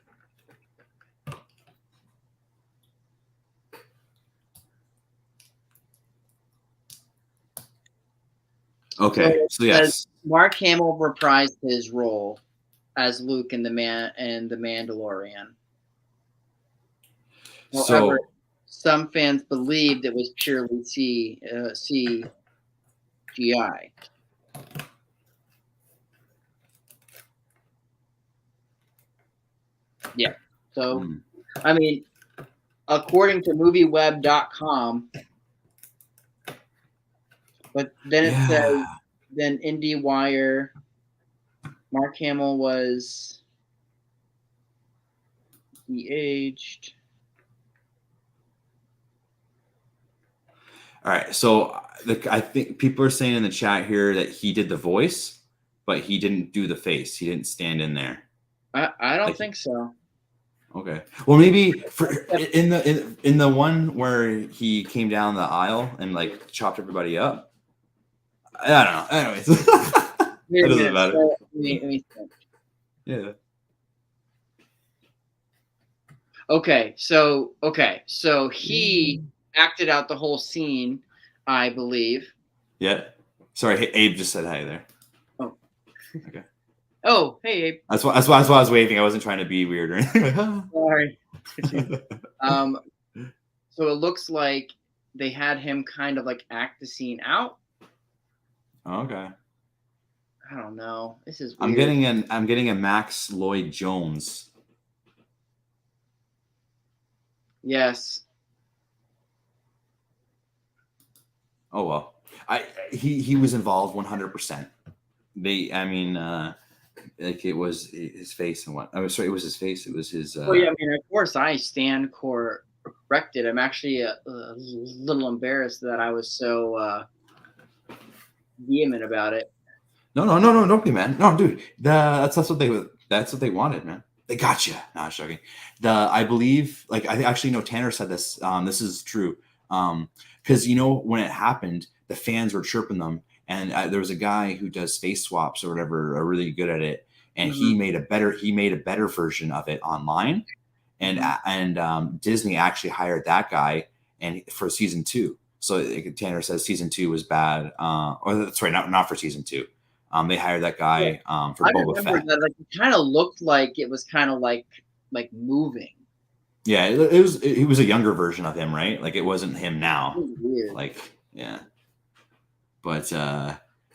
Okay, so Says yes. Mark Hamill reprised his role as Luke in the Mandalorian. However, So some fans believed it was purely CGI. Yeah. So, mm, I mean, according to MovieWeb.com, but then it says, yeah. then IndieWire, Mark Hamill was de-aged. All right. So I think people are saying in the chat here that he did the voice, but he didn't do the face. He didn't stand in there. I don't Like, think so. okay. Well, maybe for in the one where he came down the aisle and like chopped everybody up. I don't know. Anyways, that Wait a doesn't minute. matter. So, let me think. Yeah. So he acted out the whole scene, I believe. Yeah. Sorry, hey, Abe just said hi there. Oh. Okay. Oh, hey Abe. That's why I was waving. I wasn't trying to be weird or anything. Sorry. um, so it looks like they had him kind of like act the scene out. Okay. I don't know. This is I'm weird. getting a Max Lloyd Jones. Yes. Oh well. He was involved 100%. Like it was his face and what. I was sorry, it was his face. It was his. Well, yeah. I mean, of course, I stand corrected. I'm actually a little embarrassed that I was so vehement about it. No, don't be, man. No, dude. That's what they wanted, man. They got you. No, I'm joking. I believe, like, I actually know Tanner said this. This is true. Because when it happened, the fans were chirping them, and there was a guy who does space swaps or whatever, are really good at it, and he made a better version of it online, and Disney actually hired that guy and for season 2. So Tanner says season 2 was bad, or sorry, not for season 2. They hired that Yeah. guy for I Boba remember Fett. that like it kind of looked like it was kind of like moving. Yeah, it was a younger version of him, right? Like it wasn't him It now. was weird. Like yeah, but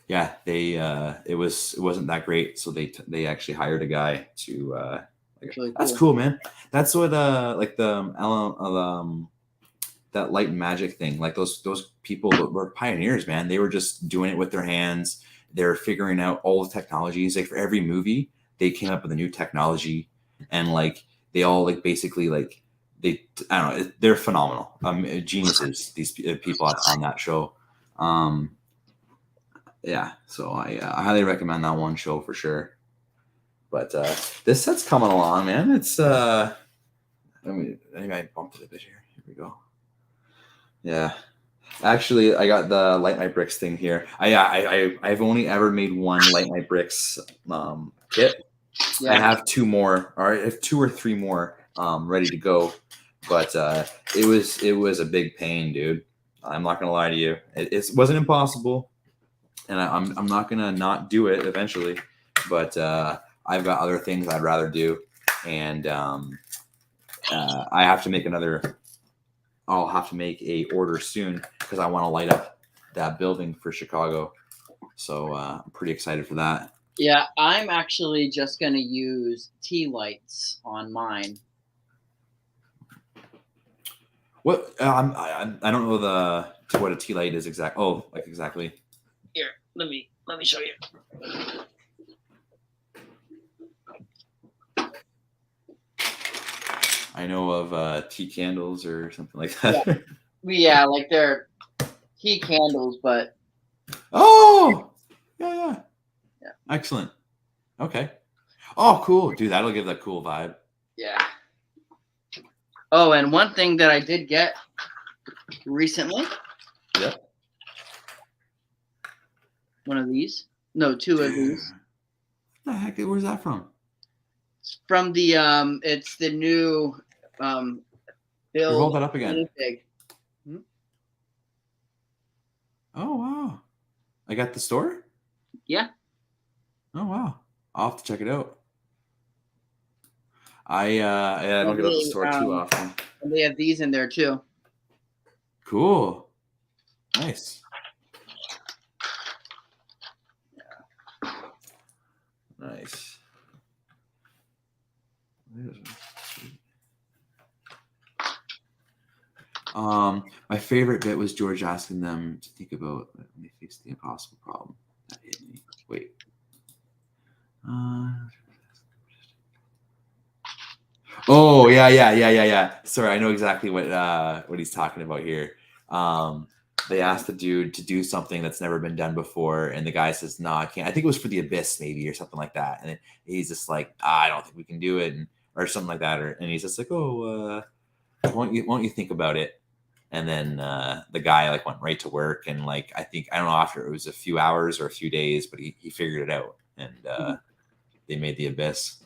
yeah, it wasn't that great. So they actually hired a guy to like, Really that's cool. cool, man. That's what like that light and magic thing. Like those people that were pioneers, man. They were just doing it with their hands. They're figuring out all the technologies. Like for every movie, they came up with a new technology, and like they all like basically like I don't know. They're phenomenal, geniuses. These people on that show. Yeah, so I highly recommend that one show for sure. But this set's coming along, man. It's I bumped it a bit here. Here we go. Yeah. Actually, I got the Light My Bricks thing here. I've only ever made one Light My Bricks kit. Yeah. I have 2 more, or I have 2 or 3 more ready to go. But it was a big pain, dude. I'm not gonna lie to you. It wasn't impossible, and I'm not gonna not do it eventually. But I've got other things I'd rather do, and I have to make another. I'll have to make a order soon because I want to light up that building for Chicago. So I'm pretty excited for that. Yeah, I'm actually just going to use tea lights on mine. What I don't know what a tea light is exactly. Oh, like exactly. Here, let me show you. I know of tea candles or something like that. Yeah, like they're tea candles, but Oh, yeah. Yeah. Excellent. Okay. Oh, cool, dude. That'll give that cool vibe. yeah. Oh, and one thing that I did get recently. Yep. One of these. No, 2 of these. What the heck? Where's that from? It's from the it's the new Here, hold that up again. Big. Oh wow, Like at the store? Yeah. Oh wow. I'll have to check it out. I don't And get out the store too often. they have these in there too. Cool. Nice. Nice. My favorite bit was George asking them to think about when they face the impossible problem. That hit me. Wait. Oh yeah. Sorry, I know exactly what he's talking about here. They asked the dude to do something that's never been done before, and the guy says, "No, I can't." I think it was for the abyss, maybe, or something like that. And he's just like, "I don't think we can do it," or something like that. And he's just like, "Oh, won't you think about it?" And then the guy like went right to work, and like I don't know, after it was a few hours or a few days, but he figured it out, and they made the abyss.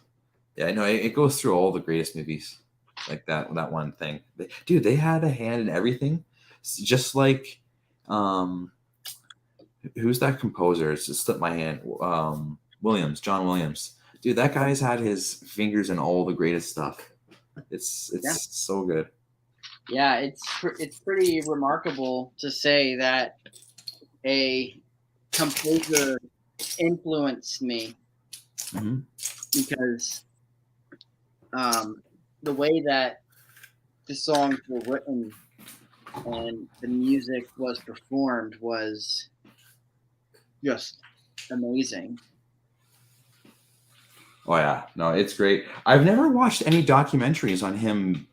Yeah, I know it goes through all the greatest movies, like that one thing. Dude, they had a hand in everything, just like, who's that composer? It's just slipped my hand. John Williams. Dude, that guy's had his fingers in all the greatest stuff. It's so good. Yeah, it's pretty remarkable to say that a composer influenced me, because the way that the songs were written and the music was performed was just amazing. Oh yeah, no, it's great. I've never watched any documentaries on him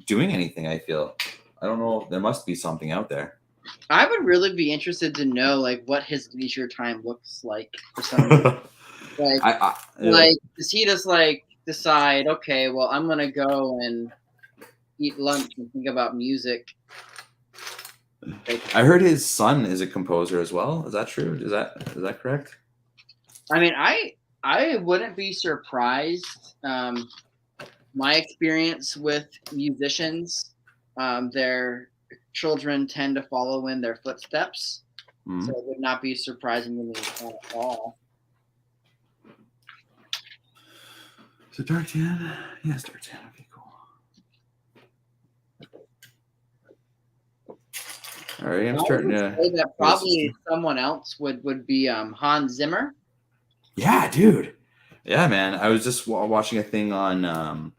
doing anything. I feel, I don't know. There must be something out there. I would really be interested to know like what his leisure time looks like for some. Like, does he just like decide, okay, well, I'm gonna go and eat lunch and think about music? I heard his son is a composer as well. Is that true? Is that correct? I mean, I wouldn't be surprised. My experience with musicians, their children tend to follow in their footsteps, so it would not be surprising to me at all. So Dark 10? Yes, Dark 10. Okay, cool. All right, I'm starting to say that probably someone else would be Hans Zimmer. Yeah, dude. Yeah, man. I was just watching a thing on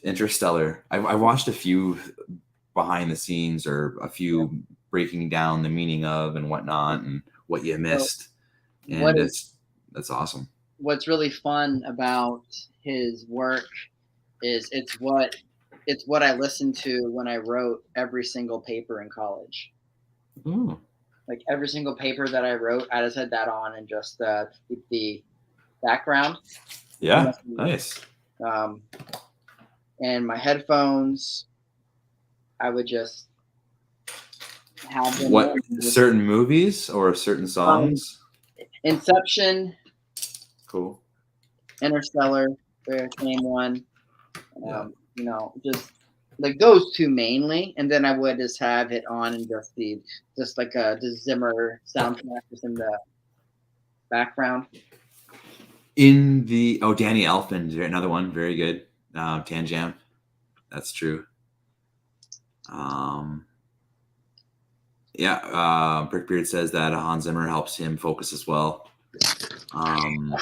Interstellar. I watched a few behind the scenes, or a few breaking down the meaning of and whatnot, and what you missed. And that's awesome. What's really fun about his work is it's what I listened to when I wrote every single paper in college. Ooh. Like every single paper that I wrote, I just had that on and just keep the background. Yeah, nice. And my headphones, I would just have them. What, certain movies or certain songs? Inception. Cool. Interstellar, the same one. You know, just like those two mainly, and then I would just have it on and just like the Zimmer soundtrack just in the background. In the Danny Elfman, another one, very good. Tanjam, that's true. Brickbeard says that Hans Zimmer helps him focus as well. In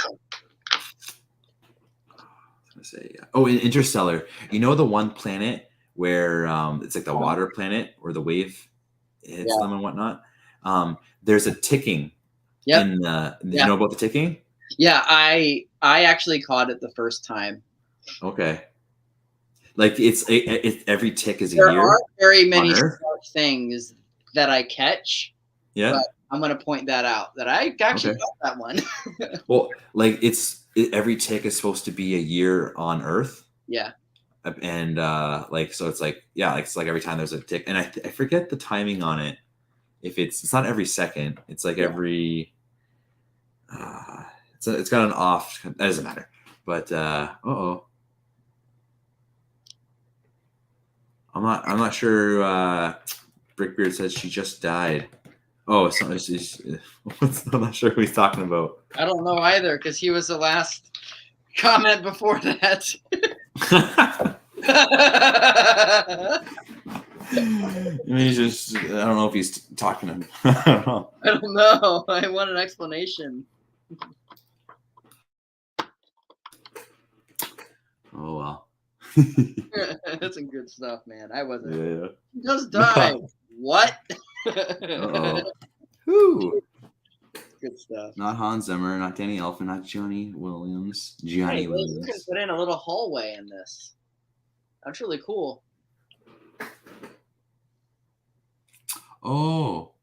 Interstellar, you know the one planet where it's like the water planet where the wave hits them and whatnot. There's a ticking. Yep. You know about the ticking? Yeah, I actually caught it the first time. Okay. Like it's every tick is a year. There are very many things that I catch. Yeah. But I'm gonna point that out that I actually got that one. Well, like every tick is supposed to be a year on Earth. Yeah. And so it's like, it's like every time there's a tick, and I forget the timing on it. If it's not every second, it's like every it's got an off, that doesn't matter. But I'm not sure. Brickbeard says she just died. Oh, so I'm not sure who he's talking about. I don't know either because he was the last comment before that. He's just, I don't know if he's talking to me. I don't know. I don't know. I want an explanation. Oh, well. That's some good stuff, man. I wasn't. Yeah. He just died. What? Uh-oh. Whew. Good stuff. Not Hans Zimmer, not Danny Elfman, not Johnny Williams. Hey, Gianni you can Williams. put in a little hallway in this. That's really cool. Oh,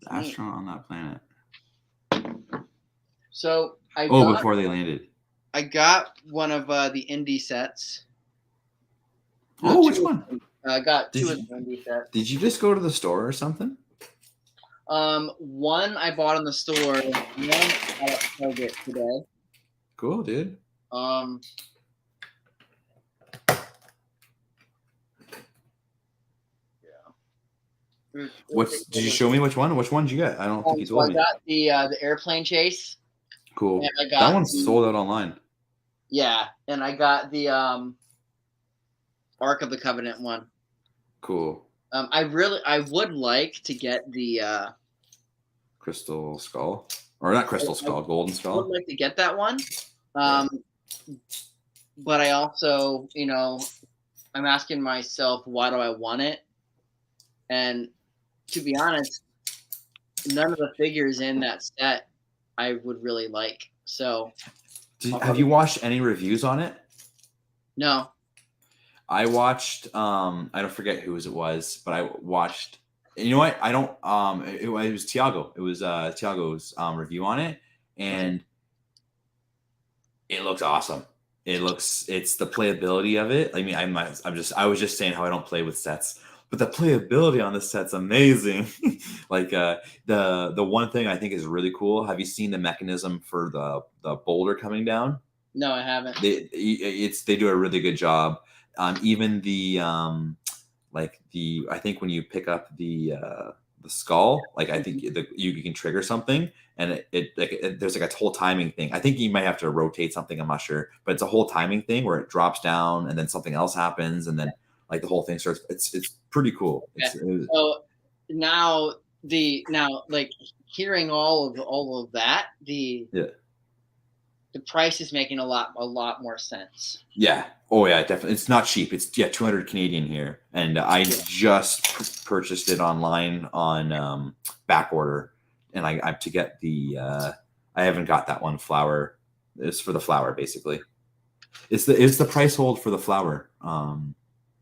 the Neat. astronaut on that planet. So Before they landed. I got one of the indie sets. Oh, which one? I got two of the indie sets. Did you just go to the store or something? One I bought in the store. One at Target today. Cool, dude. Yeah. Did you show me which one? Which one did you get? I don't think you told me. I got the airplane chase. Cool. And I got that one's sold out online. Yeah, and I got the Ark of the Covenant one. Cool. I would like to get the Crystal Skull, or not Crystal Skull, Golden I Skull. would like to get that one. But I also, I'm asking myself, why do I want it? And to be honest, none of the figures in that set I would really like. So, have you watched any reviews on it? No. I watched. I don't forget whose it was, but I watched. You know what? I don't. It was Tiago. It was Tiago's review on it, and it looks awesome. It's the playability of it. I mean, I was just saying how I don't play with sets, but the playability on the set's amazing. Like the one thing I think is really cool. Have you seen the mechanism for the boulder coming down? No, I haven't. They do a really good job. Even I think when you pick up the skull, like I think you can trigger something, and there's like a whole timing thing. I think you might have to rotate something. I'm not sure, but it's a whole timing thing where it drops down and then something else happens, and then like the whole thing starts. It's pretty cool. Okay. So now like hearing all of that, the price is making a lot more sense. Yeah. Oh yeah, definitely. It's not cheap. It's 200 Canadian here, and I just purchased it online on back order, and I to get the I haven't got that one flower. It's for the flower basically. It's the price hold for the flower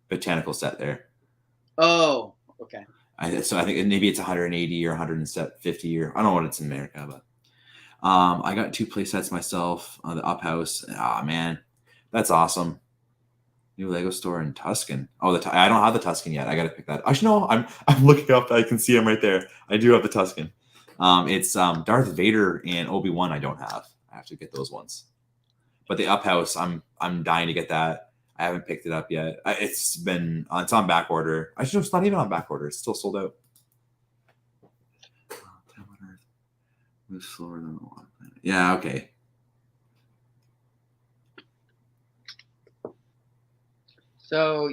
botanical set there. Oh, okay. So I think maybe it's 180 or 150 or I don't know what it's in America, but I got 2 play sets myself on the Up House. Ah, man, that's awesome. New Lego store in Tuscan. Oh, I don't have the Tuscan yet. I got to pick that. Actually, no, I'm looking up. I can see him right there. I do have the Tuscan. It's Darth Vader and Obi-Wan. I don't have. I have to get those ones. But the Up House, I'm dying to get that. I haven't picked it up yet. It's on back order. Actually, no, it's not even on back order. It's still sold out. Move slower than the water planet. Yeah, okay. So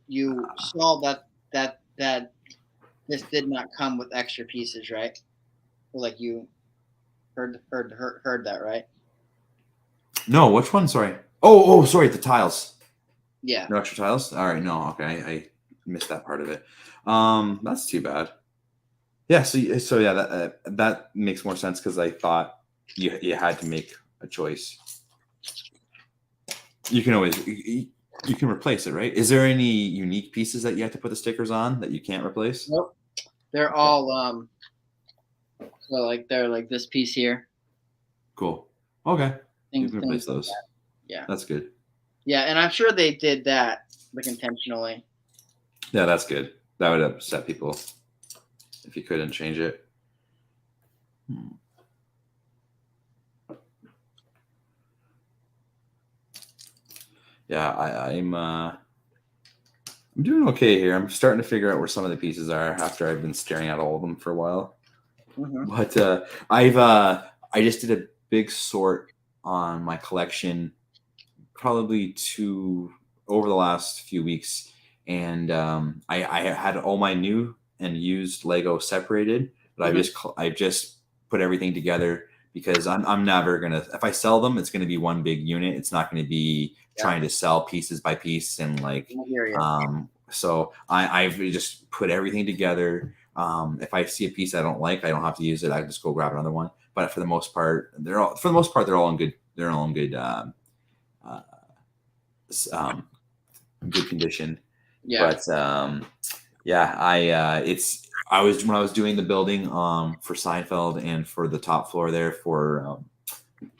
you saw that this did not come with extra pieces, right? Like you heard that, right? No, which one? Sorry. Oh, sorry, the tiles. Yeah. No extra tiles? All right, no, okay. I missed that part of it. That's too bad. Yeah, so yeah, that makes more sense because I thought you had to make a choice. You can always you can replace it, right? Is there any unique pieces that you have to put the stickers on that you can't replace? Nope. They're all so like they're like this piece here. Cool. Okay. You can replace those. Like yeah. That's good. Yeah, and I'm sure they did that like intentionally. Yeah, that's good. That would upset people if you couldn't change it. Yeah, I'm I'm doing okay here. I'm starting to figure out where some of the pieces are after I've been staring at all of them for a while. But I just did a big sort on my collection probably over the last few weeks, and I had all my new and used Lego separated, but I've just put everything together because I'm never gonna, if I sell them, it's gonna be one big unit. It's not gonna be trying to sell pieces by piece and like so I've just put everything together. If I see a piece I don't like, I don't have to use it. I just go grab another one. But for the most part, they're all in good. They're all in good. Uh, good condition. But yeah, I was when I was doing the building for Seinfeld and for the top floor there for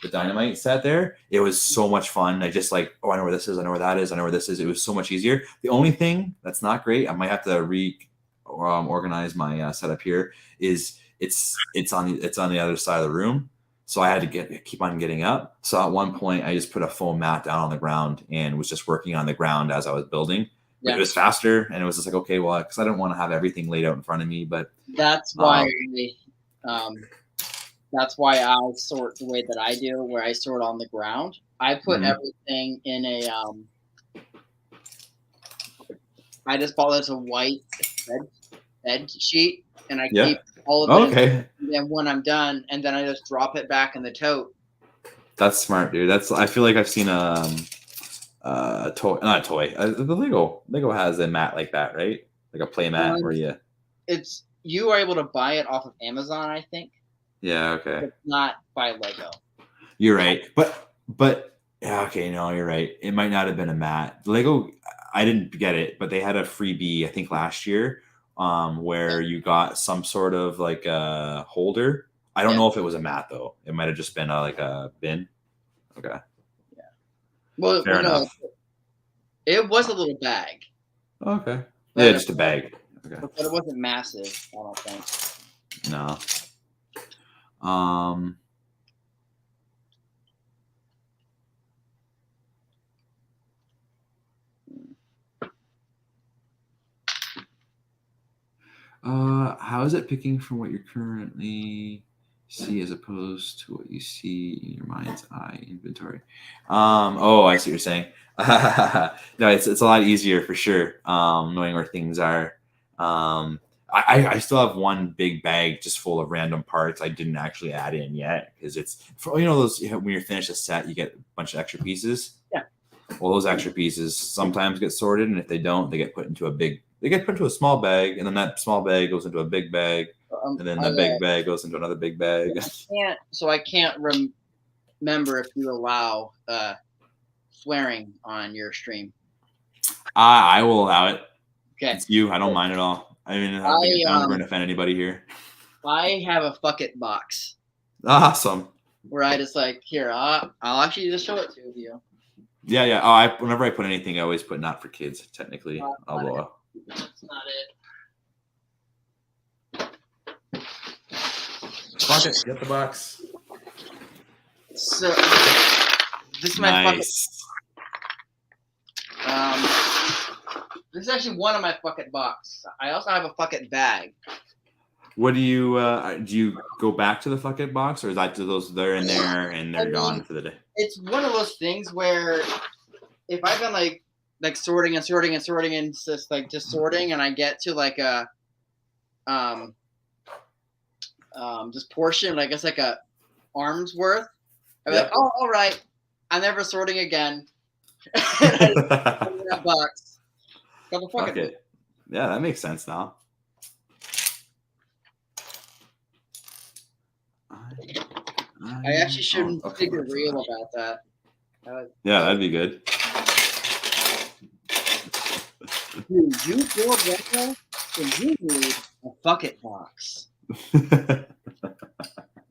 the dynamite set there, it was so much fun. I just like, oh, I know where this is, I know where that is, I know where this is. It was so much easier. The only thing that's not great, I might have to organize my setup here, is it's on the other side of the room. So I had to keep on getting up. So at one point, I just put a foam mat down on the ground and was just working on the ground as I was building. But it was faster, and it was just like, okay, well, because I didn't want to have everything laid out in front of me. But that's why I sort the way that I do, where I sort on the ground. I put everything in a I just bought this a white bed sheet, and I keep all of it. Okay. And then when I'm done, and then I just drop it back in the tote. That's smart, dude. I feel like I've seen toy, not a toy. The Lego has a mat like that, right? Like a play mat where you are able to buy it off of Amazon, I think. Yeah. Okay. It's not by Lego. You're right, but yeah. Okay, no, you're right. It might not have been a mat. Lego, I didn't get it, but they had a freebie, I think last year, where you got some sort of like a holder. I don't know if it was a mat though. It might have just been like a bin. Okay. Yeah. Well, fair enough. It was a little bag. Okay. Yeah, just a bag. Okay. But it wasn't massive, I don't think. No. How is it picking from what you currently see as opposed to what you see in your mind's eye inventory? Oh, I see what you're saying. No, it's a lot easier for sure. Knowing where things are. I still have one big bag just full of random parts I didn't actually add in yet because it's for those when you're finished a set you get a bunch of extra pieces. Yeah. Well, those extra pieces sometimes get sorted, and if they don't, they get put into a small bag, and then that small bag goes into a big bag, and then the big bag goes into another big bag. I can't remember if you allow swearing on your stream. I will allow it. Okay. It's you. I don't mind at all. I mean, I don't think it's going to offend anybody here. I have a fuck it box. Awesome. Where I just like, here, I'll actually just show it to you. Yeah. Oh, whenever I put anything, I always put not for kids, technically. Although that's not it. Fuck it. Get the box. So this is my nice. This is actually one of my fuck it box. I also have a fuck it bag. What do you go back to the fuck it box, or is that they're in there and they're gone for the day? It's one of those things where if I've been like sorting and just sorting, and I get to like a just portion, like it's like a arm's worth. I'm like, oh, all right, I'm never sorting again. That box. Fuck it. Yeah, that makes sense now. I actually shouldn't figure real about that. Yeah, that'd be good. Dude, you build retro, and you need a bucket box.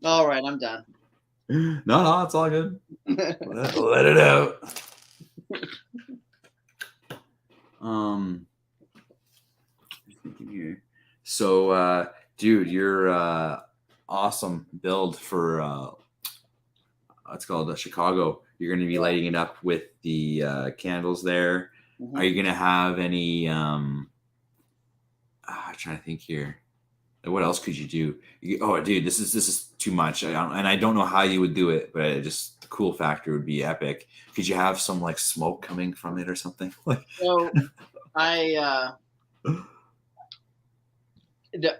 All right, I'm done. No, it's all good. Let it out. Thinking here. So, dude, your awesome build for it's called Chicago. You're going to be lighting it up with the candles there. Are you gonna have any? I'm trying to think here. What else could you do? Oh, dude, this is too much, and I don't know how you would do it, but just the cool factor would be epic. Could you have some like smoke coming from it or something? Like, So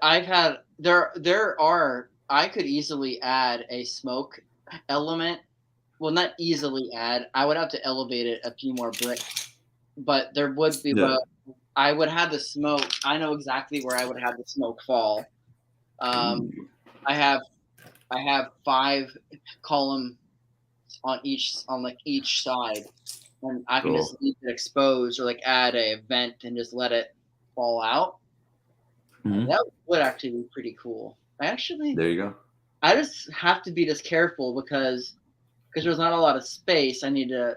I've had there are I could easily add a smoke element. Well, not easily add. I would have to elevate it a few more bricks, but there would be. yeah. But I would have the smoke. I know exactly where I would have the smoke fall. Um, Ooh, I have 5 columns on like each side, and I can just cool. leave it exposed or like add a vent and just let it fall out. Hmm. That would actually be pretty cool. There you go. I just have to be just careful because there's not a lot of space. I need to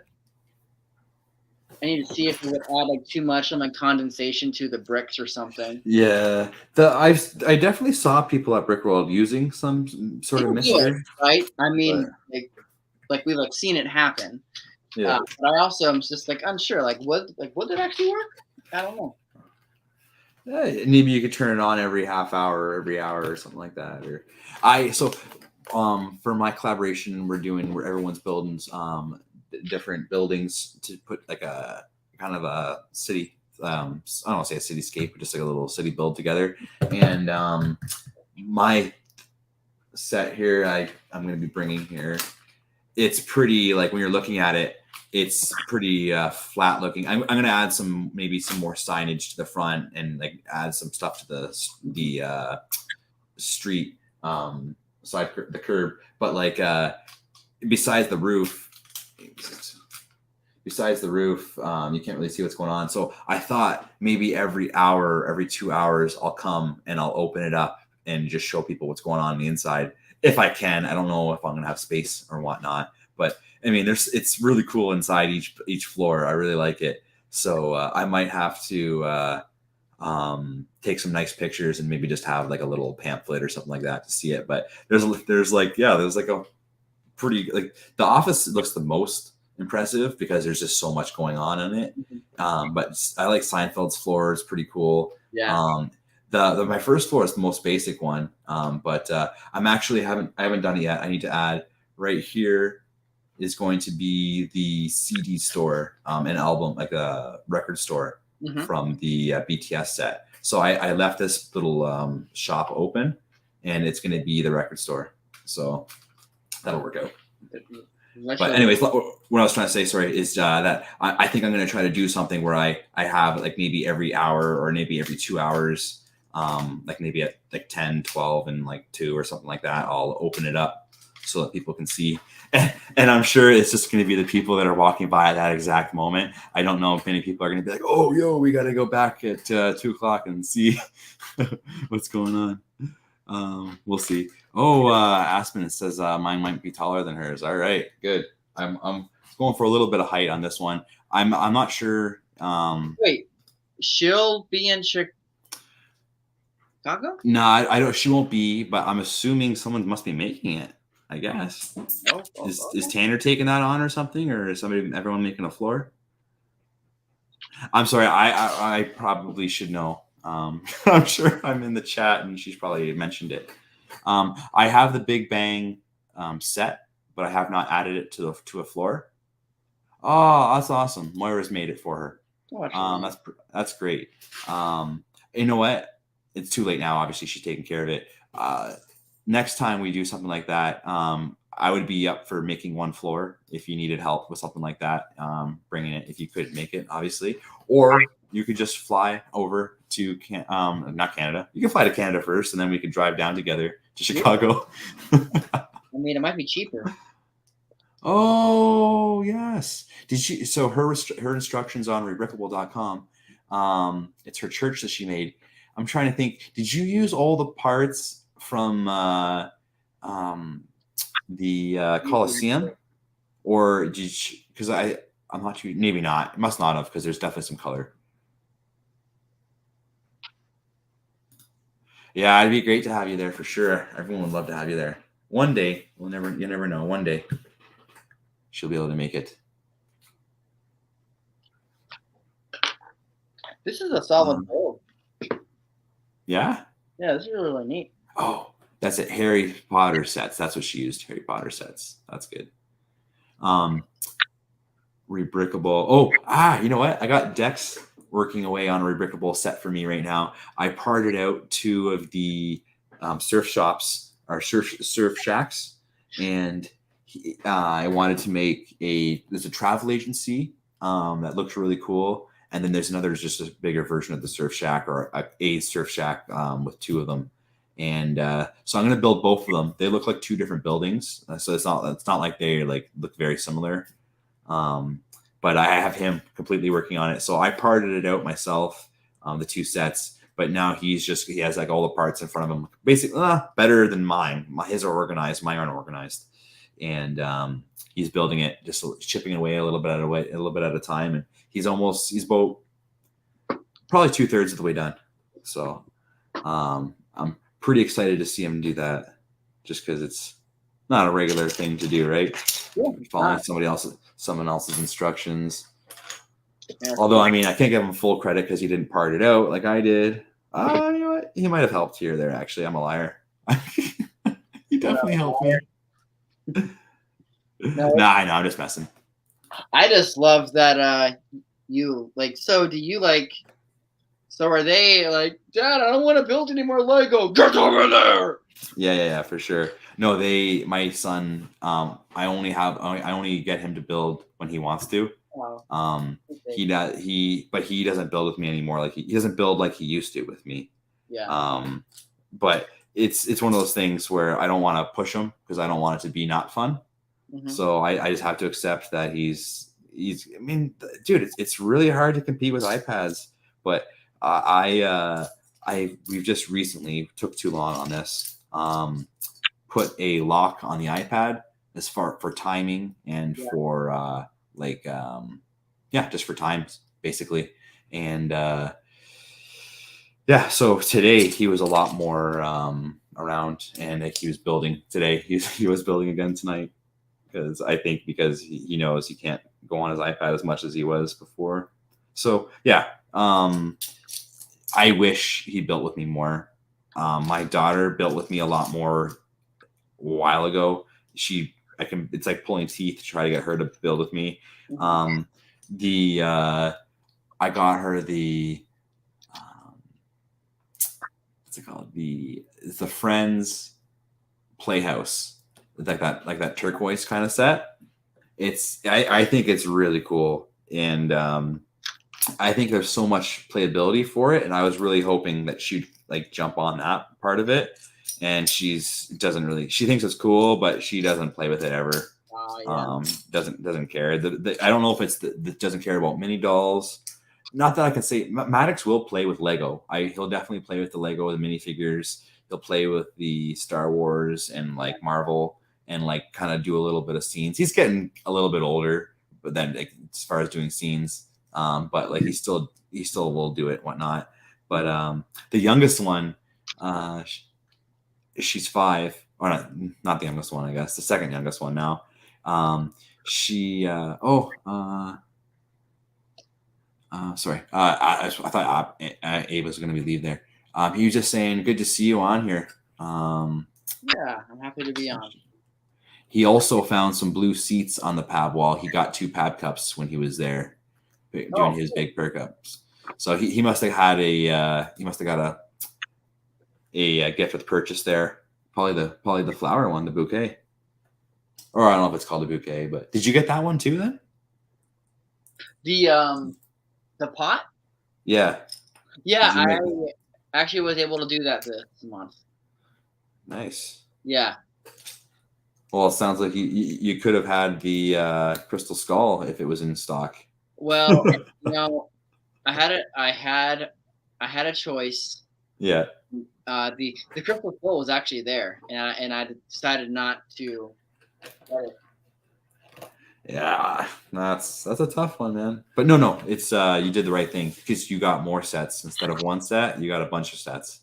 see if it would add like too much on like condensation to the bricks or something. Yeah, I definitely saw people at Brickworld using some sort of People do it, mixture, right? I but mean, like we've like seen it happen. yeah. But I also am just like unsure. Would it actually work? I don't know. Maybe you could turn it on every half hour, or every hour, or something like that. Or for my collaboration, we're doing where everyone's building different buildings to put like a kind of a city. I don't want to say a cityscape, but just like a little city build together. And my set here, I'm going to be bringing here. It's pretty like when you're looking at it, it's pretty flat looking. I'm going to add maybe some more signage to the front and like add some stuff to the street side the curb. But like besides the roof, you can't really see what's going on. So I thought maybe every hour, every 2 hours, I'll come and I'll open it up and just show people what's going on the inside if I can. I don't know if I'm going to have space or whatnot, but I mean, it's really cool inside each floor. I really like it. So I might have to take some nice pictures and maybe just have like a little pamphlet or something like that to see it. But there's like a pretty like the office looks the most impressive because there's just so much going on in it. But I like Seinfeld's floor; it's pretty cool. Yeah. Um, the my first floor is the most basic one, but I haven't done it yet. I need to add right here is going to be the CD store, an album like a record store Mm-hmm. from the BTS set. So I left this little shop open, and it's going to be the record store. So that'll work out. But anyways, what I was trying to say, sorry, is that I think I'm going to try to do something where I have like maybe every hour or maybe every 2 hours, like maybe at like 10, 12, and like 2 or something like that. I'll open it up so that people can see. And I'm sure it's just going to be the people that are walking by at that exact moment. I don't know if many people are going to be like, oh, yo, we got to go back at 2 o'clock and see what's going on. We'll see. Oh, Aspen says mine might be taller than hers. All right, good. I'm going for a little bit of height on this one. I'm not sure. Wait, she'll be in Chicago? No, I don't. She won't be, but I'm assuming someone must be making it. I guess. Is Tanner taking that on or something, or is everyone making a floor? I'm sorry. I probably should know. I'm sure I'm in the chat and she's probably mentioned it. I have the Big Bang set, but I have not added it to a floor. Oh, that's awesome. Moira's made it for her. That's great. You know what? It's too late now. Obviously, she's taking care of it. Next time we do something like that, I would be up for making one floor if you needed help with something like that. Bringing it if you could make it, obviously, or you could just fly over to not Canada. You can fly to Canada first, and then we could drive down together to Chicago. I mean, it might be cheaper. Oh yes. Did she? So her instructions on rebrickable.com. It's her church that she made. I'm trying to think. Did you use all the parts from the Coliseum, or did you? Because I'm not sure. Maybe not. It must not have, because there's definitely some color. Yeah, it'd be great to have you there for sure. Everyone would love to have you there. One day, you never know. One day, she'll be able to make it. This is a solid Um, build. yeah. Yeah, this is really, really neat. Oh, that's it. Harry Potter sets. That's what she used. Harry Potter sets. That's good. Um, Rebrickable. You know what? I got Dex working away on a rebrickable set for me right now. I parted out two of the surf shops or surf shacks, and I wanted to make there's a travel agency that looks really cool, and then there's another, just a bigger version of the surf shack, or a surf shack with two of them. And so I'm going to build both of them. They look like two different buildings, so it's not like they like look very similar. Um, but I have him completely working on it. So I parted it out myself, the two sets. But now he has like all the parts in front of him, basically better than mine. His are organized, mine aren't organized, and he's building it, just chipping away a little bit at a time. And he's about probably 2/3 of the way done. So I'm pretty excited to see him do that, just because it's not a regular thing to do, right? Yeah, Following someone else's instructions. yeah. Although, I mean, I can't give him full credit because he didn't part it out like I did. You know what? He might have helped here or there. Actually, I'm a liar. He definitely helped me. No, Nah, I know. I'm just messing. I just love that you like. So do you like? So are they like, Dad? I don't want to build any more Lego. Get over there. Yeah, for sure. No, my son. I only get him to build when he wants to. Wow. But he doesn't build with me anymore. Like he doesn't build like he used to with me. Yeah. But it's one of those things where I don't want to push him because I don't want it to be not fun. Mm-hmm. So I just have to accept that he's. I mean, dude, it's really hard to compete with iPads. But we've just recently took too long on this. Put a lock on the iPad as far for timing and for just for times basically. And so today he was a lot more around, and like he was building today. He was building again tonight because he knows he can't go on his iPad as much as he was before. So yeah, I wish he built with me more. My daughter built with me a lot more a while ago. It's like pulling teeth to try to get her to build with me. I got her the what's it called? It's the Friends Playhouse, like that turquoise kind of set. I think it's really cool, and I think there's so much playability for it, and I was really hoping that she'd like jump on that part of it. And she thinks it's cool, but she doesn't play with it ever. Doesn't care. I don't know if it's doesn't care about mini dolls. Not that I can say. Maddox will play with Lego. He'll definitely play with the Lego, the minifigures. He'll play with the Star Wars and like Marvel, and like kind of do a little bit of scenes. He's getting a little bit older, but then like, as far as doing scenes, but like he still will do it, whatnot. But the youngest one, she's 5, or not the youngest one, I guess the second youngest one now. Sorry, I thought Abe was going to be leave there. He was just saying, good to see you on here. Yeah, I'm happy to be on. He also found some blue seats on the pab wall. He got 2 pab cups when he was there doing his big perk ups. So he must have had got a gift with purchase there. Probably the flower one, the bouquet. Or I don't know if it's called a bouquet, but did you get that one too then? The pot? Yeah. Yeah, I actually was able to do that this month. Nice. Yeah. Well, it sounds like you could have had the crystal skull if it was in stock. Well, I had a choice. Yeah. The crystal skull was actually there, and I decided not to get it. Yeah, that's a tough one, man. But no, it's you did the right thing because you got more sets instead of one set. You got a bunch of sets.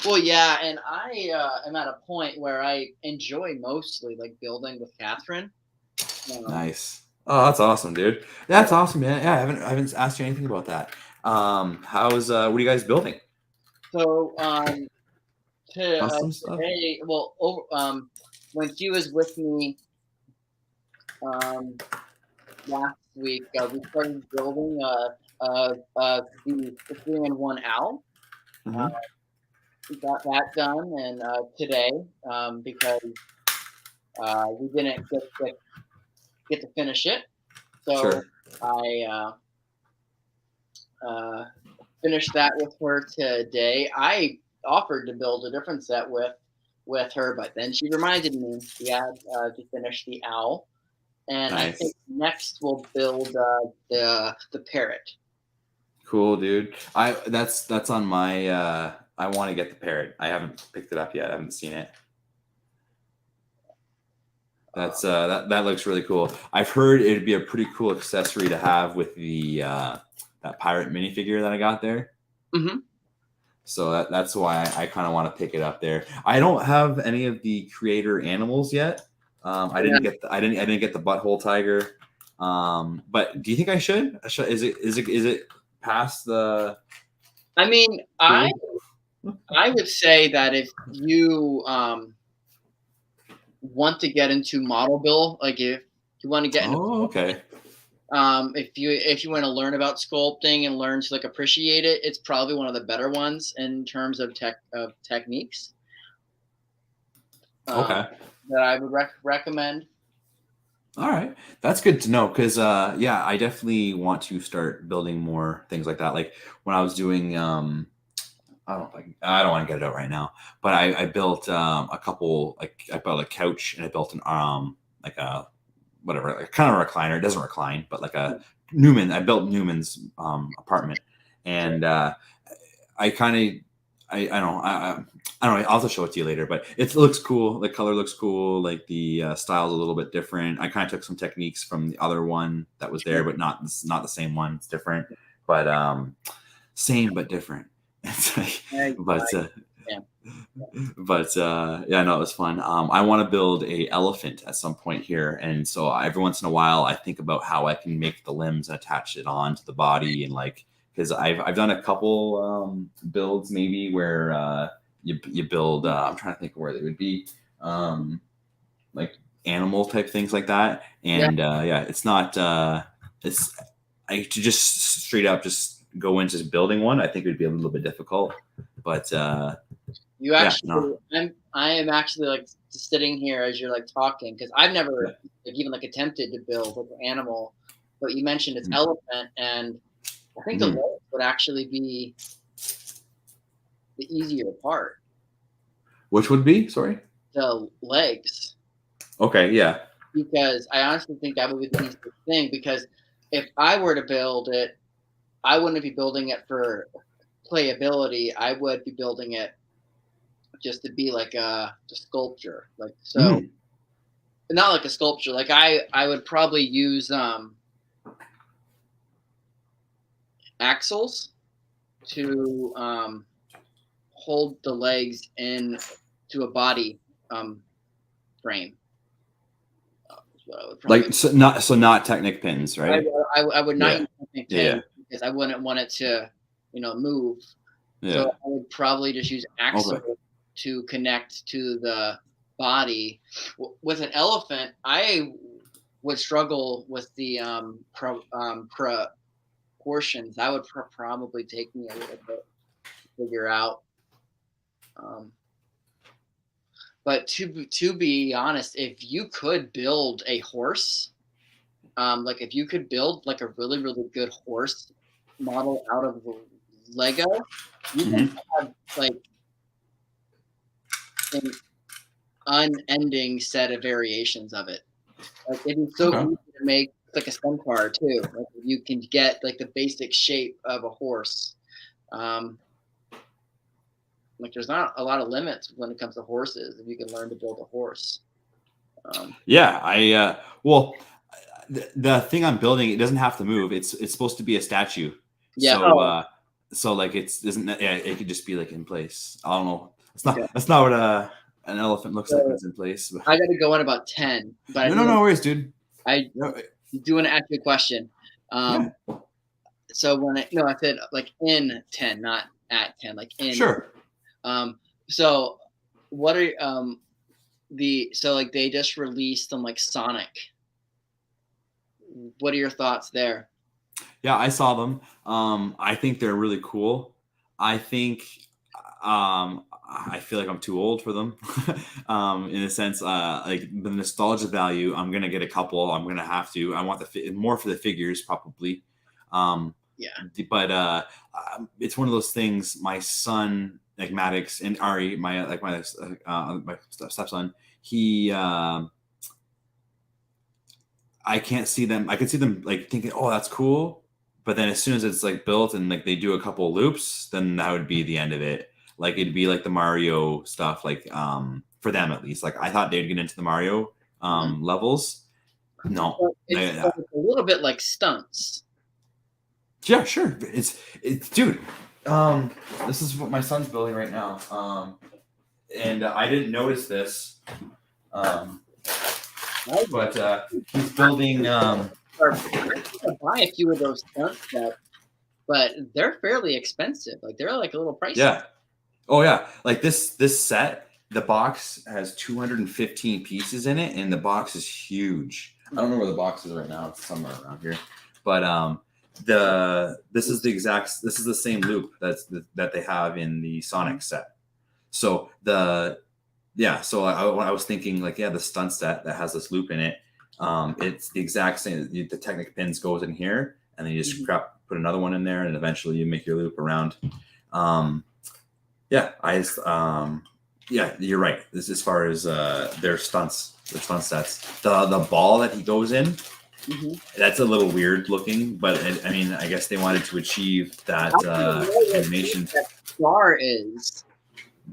Well, yeah, and I am at a point where I enjoy mostly like building with Catherine. Nice. Oh, that's awesome, dude. That's awesome, man. Yeah, I haven't asked you anything about that. How's what are you guys building? So Custom stuff? today, well, when she was with me um, last week, we started building the 3-in-1 owl. Uh, Hmm. we got that done, and today, because we didn't get to finish it, so Sure. I finished that with her today. I offered to build a different set with her, but then she reminded me we had to finish the owl, and I think Nice. next we'll build the parrot. Cool, dude. That's on my I want to get the parrot. I haven't picked it up yet. I haven't seen it. Uh, That looks really cool. I've heard it'd be a pretty cool accessory to have with the that pirate minifigure that I got there. hmm So that's why I kind of want to pick it up there. I don't have any of the creator animals yet. Yeah. I didn't get the butthole tiger. But do you think I should? Is it past the I mean, cool? I would say that if you want to get into model build, like if you want to get into Oh, okay. if you want to learn about sculpting and learn to like appreciate it, it's probably one of the better ones in terms of techniques um, Okay. that I would recommend. All right. That's good to know because yeah, I definitely want to start building more things like that. Like when I was doing I don't want to get it out right now, but I built a couple like I built a couch and I built an like a whatever like kind of a recliner. It doesn't recline, but like a Newman. I built Newman's apartment, and I kind of I don't know I don't know. I'll have to show it to you later, but it looks cool. The color looks cool. Like the style's a little bit different. I kind of took some techniques from the other one that was there, but not the same one. It's different, but same but different. It's like, I, but yeah. yeah, no, it was fun. I want to build a elephant at some point here, and so every once in a while, I think about how I can make the limbs and attach it on to the body, and like because I've done a couple builds maybe where you build. I'm trying to think where they would be, like animal type things like that, Yeah, and yeah, it's not. It's I to just straight up just go into just building one. I think it would be a little bit difficult, but you yeah, no. actually, I am actually like sitting here as you're like talking because I've never Yeah. like even like attempted to build like an animal, but you mentioned it's Mm-hmm. elephant, and I think the Mm-hmm. legs would actually be the easier part. Which would be? Sorry. The legs, Okay. Yeah. because I honestly think that would be the easiest thing. Because if I were to build it, I wouldn't be building it for playability. I would be building it just to be like a sculpture, like so. Mm. Not like a sculpture. Like I would probably use axles to hold the legs in to a body frame. Is what I would probably. Like so not Technic pins, I, right? I would not Yeah. use something Yeah. pin because I wouldn't want it to, move. So Yeah. I would probably just use axle Okay. to connect to the body. With an elephant, I would struggle with the proportions. That would probably take me a little bit to figure out. Um, but to be honest, if you could build a horse, like if you could build like a really good horse model out of Lego, you can Hmm. have like an unending set of variations of it. Like it'd be so Okay. easy to make like a centaur too. Like you can get like the basic shape of a horse. Um, like there's not a lot of limits when it comes to horses if you can learn to build a horse. Yeah. Well, the thing I'm building it doesn't have to move. It's supposed to be a statue. Yeah. So Oh, so like it's doesn't yeah it could just be like in place. I don't know. okay. That's not what an elephant looks like when So it's in place. But I got to go in about 10, but no, no, no worries, dude. I No, do want to ask you a question. yeah. Um, So no, I said like in 10, not at 10, like in. Sure. So what are so like they just released some like Sonic. What are your thoughts there? Yeah, I saw them. I think they're really cool. I think I feel like I'm too old for them. In a sense, like the nostalgia value, I'm gonna get a couple. I'm gonna have to. I want more for the figures, probably. Um, Yeah. but it's one of those things. My son, like Maddox and Ari, my stepson, he. I can't see them. I could see them like thinking, "Oh, that's cool," but then as soon as it's like built and like they do a couple of loops, then that would be the end of it. Like it'd be like the Mario stuff, like for them at least. Like I thought they'd get into the Mario levels. No, Well, it's a little bit like stunts. yeah, sure. It's dude. This is what my son's building right now. And I didn't notice this. But he's building. I'm gonna buy a few of those stunt sets, but they're fairly expensive. Like they're like a little pricey. Yeah. Oh yeah. Like this set, the box has 215 pieces in it, and the box is huge. I don't know where the box is right now. It's somewhere around here. But this is the same loop that they have in the Sonic set. So so I was thinking like, yeah, the stunt set that has this loop in it, it's the exact same. The Technic pins goes in here, and then you just put another one in there, and eventually you make your loop around. Yeah, you're right. This as far as their stunt sets. The ball that he goes in, that's a little weird looking, but I mean, I guess they wanted to achieve that animation. That star is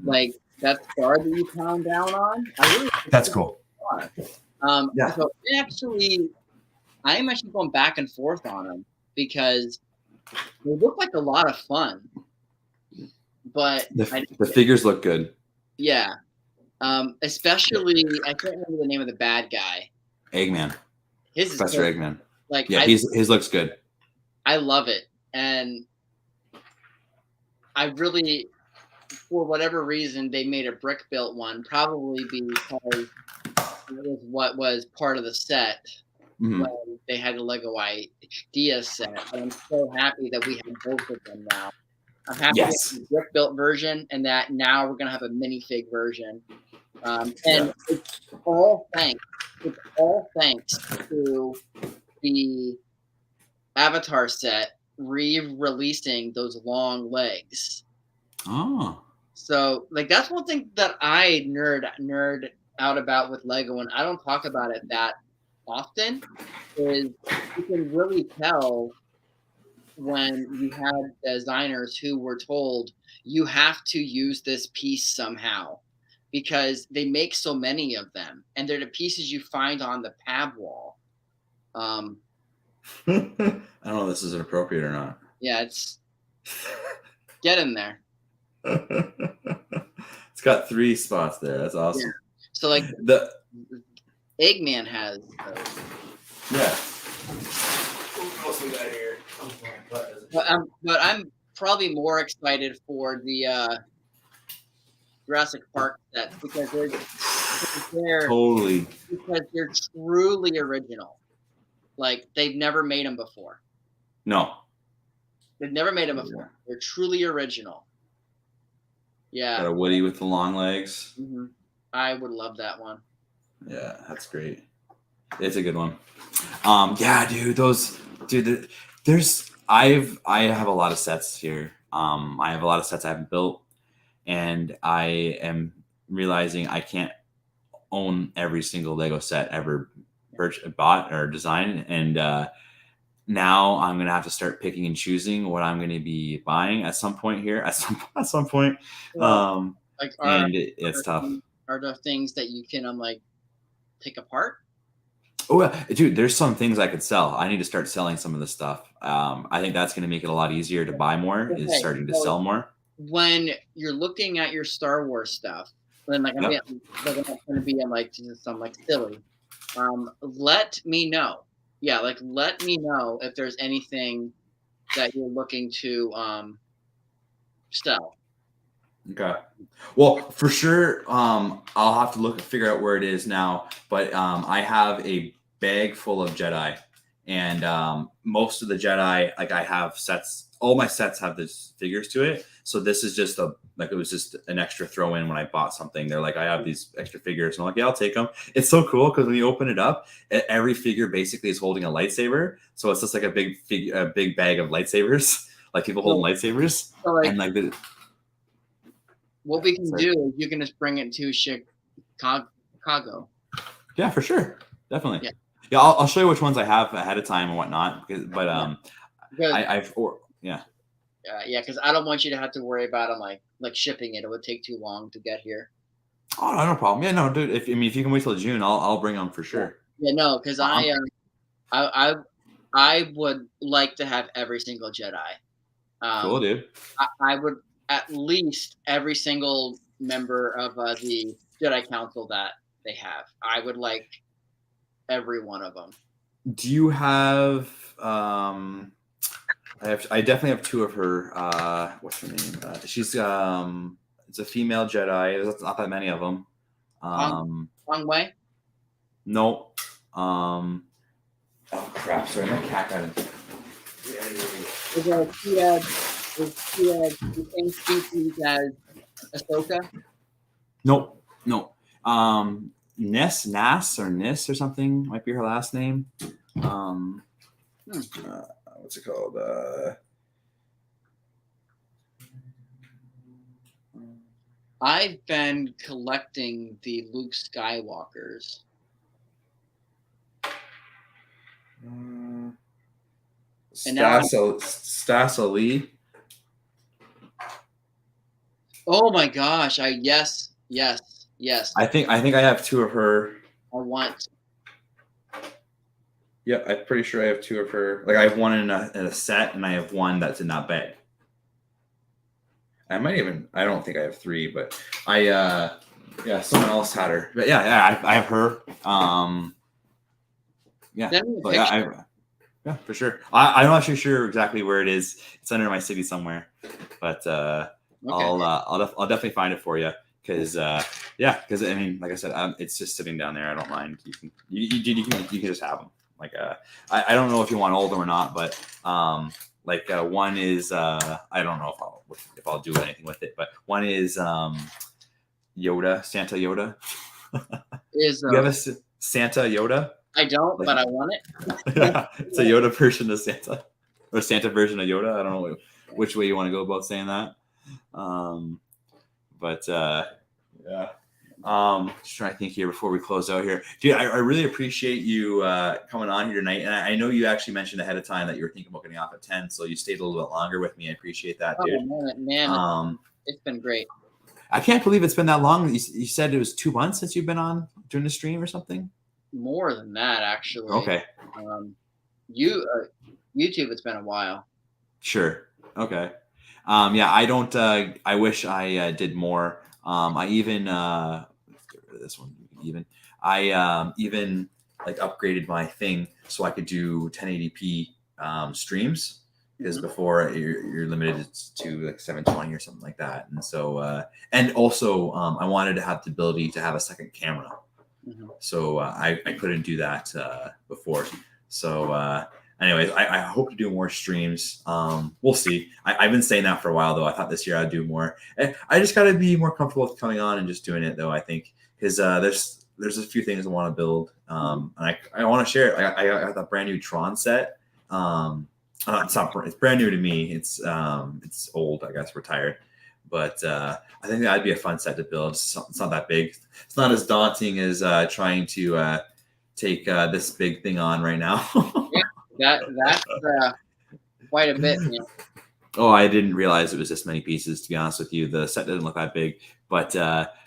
like that star that you pound down on. That's cool. Yeah. So I'm actually going back and forth on them because they look like a lot of fun. But the figures look good. Yeah. Especially, I can't remember the name of the bad guy. Eggman. Professor Eggman. Like, yeah, his looks good. I love it, and I really, for whatever reason, they made a brick built one, probably because it was what was part of the set when they had the Lego Idea set. But I'm so happy that we have both of them now. I'm happy with the brick built version, and that now we're gonna have a minifig version. And it's all thanks to the Avatar set re-releasing those long legs. Oh. So like that's one thing that I nerd out about with Lego, and I don't talk about it that often, is you can really tell when you had designers who were told you have to use this piece somehow because they make so many of them, and they're the pieces you find on the pab wall. I don't know if this is inappropriate or not. Yeah, it's get in there. It's got 3 spots there. That's awesome. Yeah. So like the Eggman has those. Yeah. What else we got here? But I'm probably more excited for the Jurassic Park sets because they're totally because they're truly original. Like they've never made them before. No, they've never made them before. They're truly original. Yeah, got a Woody with the long legs. I would love that one. Yeah, that's great. It's a good one. Yeah, dude, I have a lot of sets here. I have a lot of sets I haven't built, and I am realizing I can't own every single Lego set ever bought or designed, and now I'm gonna have to start picking and choosing what I'm gonna be buying at some point here. At some point, like it's tough. Are there things that you can like take apart? Oh yeah, dude, there's some things I could sell. I need to start selling some of this stuff. I think that's going to make it a lot easier to buy more. Is starting to sell more. When you're looking at your Star Wars stuff, then like I'm not going to be like some like silly. Let me know. Yeah, like let me know if there's anything that you're looking to sell? Okay. Well, for sure, I'll have to figure out where it is now. But I have a bag full of Jedi, and most of the Jedi, like I have sets. All my sets have this figures to it. So this is just it was just an extra throw in when I bought something. They're like, I have these extra figures, and I'm like, yeah, I'll take them. It's so cool because when you open it up, every figure basically is holding a lightsaber. So it's just like a big bag of lightsabers, like people holding lightsabers, So like, and like the. what we can Sorry. do is you can just bring it to Chicago. Yeah, for sure. Definitely. Yeah. Yeah, I'll show you which ones I have ahead of time and whatnot. But Because, yeah. yeah, because I don't want you to have to worry about like shipping it. It would take too long to get here. Oh, no problem. Yeah, no, dude. If you can wait till June, I'll bring them for sure. Yeah, no, because I would like to have every single Jedi. Cool, dude. I would at least every single member of the Jedi Council that they have. I would like every one of them. Do you have? I definitely have two of her. What's her name? She's it's a female Jedi. There's not that many of them. Wrong way. No. Oh crap! Sorry, my cat got in. Is she the same species as Ahsoka? Nope. No. Nas or something might be her last name. What's it called? I've been collecting the Luke Skywalkers. Stasa Lee. Oh my gosh! Yes. I think I have two of her. I want. Yeah, I'm pretty sure I have two of her. Like I have one in a set, and I have one that's in that bag. I don't think I have three, but someone else had her. But yeah, I have her. Yeah, for sure. I'm not actually sure exactly where it is. It's under my city somewhere, but Okay. I'll definitely find it for you. Because because I mean, like I said, it's just sitting down there. I don't mind. You can just have them. Like I don't know if you want all of them or not, but one is I don't know if I'll do anything with it, but one is Yoda, Santa Yoda. Is you have a Santa Yoda? I don't, but I want it. Yeah, it's a Yoda version of Santa, or Santa version of Yoda. I don't know which way you want to go about saying that. Just trying to think here before we close out here, dude. I really appreciate you coming on here tonight, and I know you actually mentioned ahead of time that you were thinking about getting off at 10, so you stayed a little bit longer with me. I appreciate that, dude. Man, it's been great. I can't believe it's been that long. You said it was 2 months since you've been on doing the stream or something. More than that, actually. Okay. YouTube, it's been a while. Sure. Okay. I don't. I wish I did more. I even let's get rid of this one. I even like upgraded my thing so I could do 1080p streams, because before you're limited to like 720 or something like that. And so and also I wanted to have the ability to have a second camera. So I couldn't do that before. So anyways, I hope to do more streams. We'll see. I've been saying that for a while, though. I thought this year I'd do more. I just got to be more comfortable with coming on and just doing it, though, I think. Because there's a few things I want to build. And I want to share it. I got that brand new Tron set. It's brand new to me. It's old, I guess, retired. But I think that'd be a fun set to build. It's not that big. It's not as daunting as trying to take this big thing on right now. That's quite a bit, man. Oh, I didn't realize it was this many pieces, to be honest with you. The set didn't look that big. But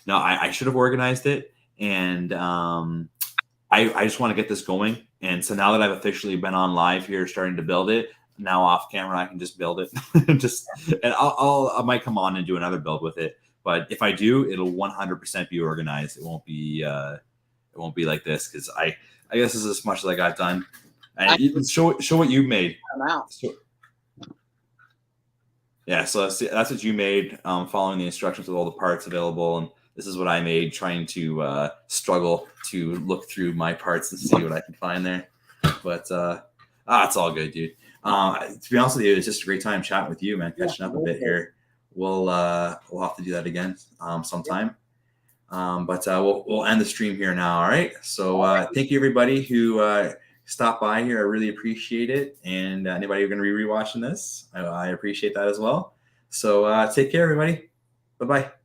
no, I should have organized it. And I just want to get this going. And so now that I've officially been on live here starting to build it, now off camera I can just build it. And I might come on and do another build with it. But if I do, it'll 100% be organized. It won't be like this, because I guess this is as much as I got done. And show what you made. I'm out. Yeah, so that's what you made, following the instructions with all the parts available, and this is what I made, trying to struggle to look through my parts and see what I can find there. But it's all good, dude. To be honest with you, it's just a great time chatting with you, man. Yeah, Catching up a bit here. We'll have to do that again sometime. But we'll end the stream here now. All right. So thank you everybody who stopped by here. I really appreciate it. And anybody who's going to be rewatching this, I appreciate that as well. So take care, everybody. Bye bye.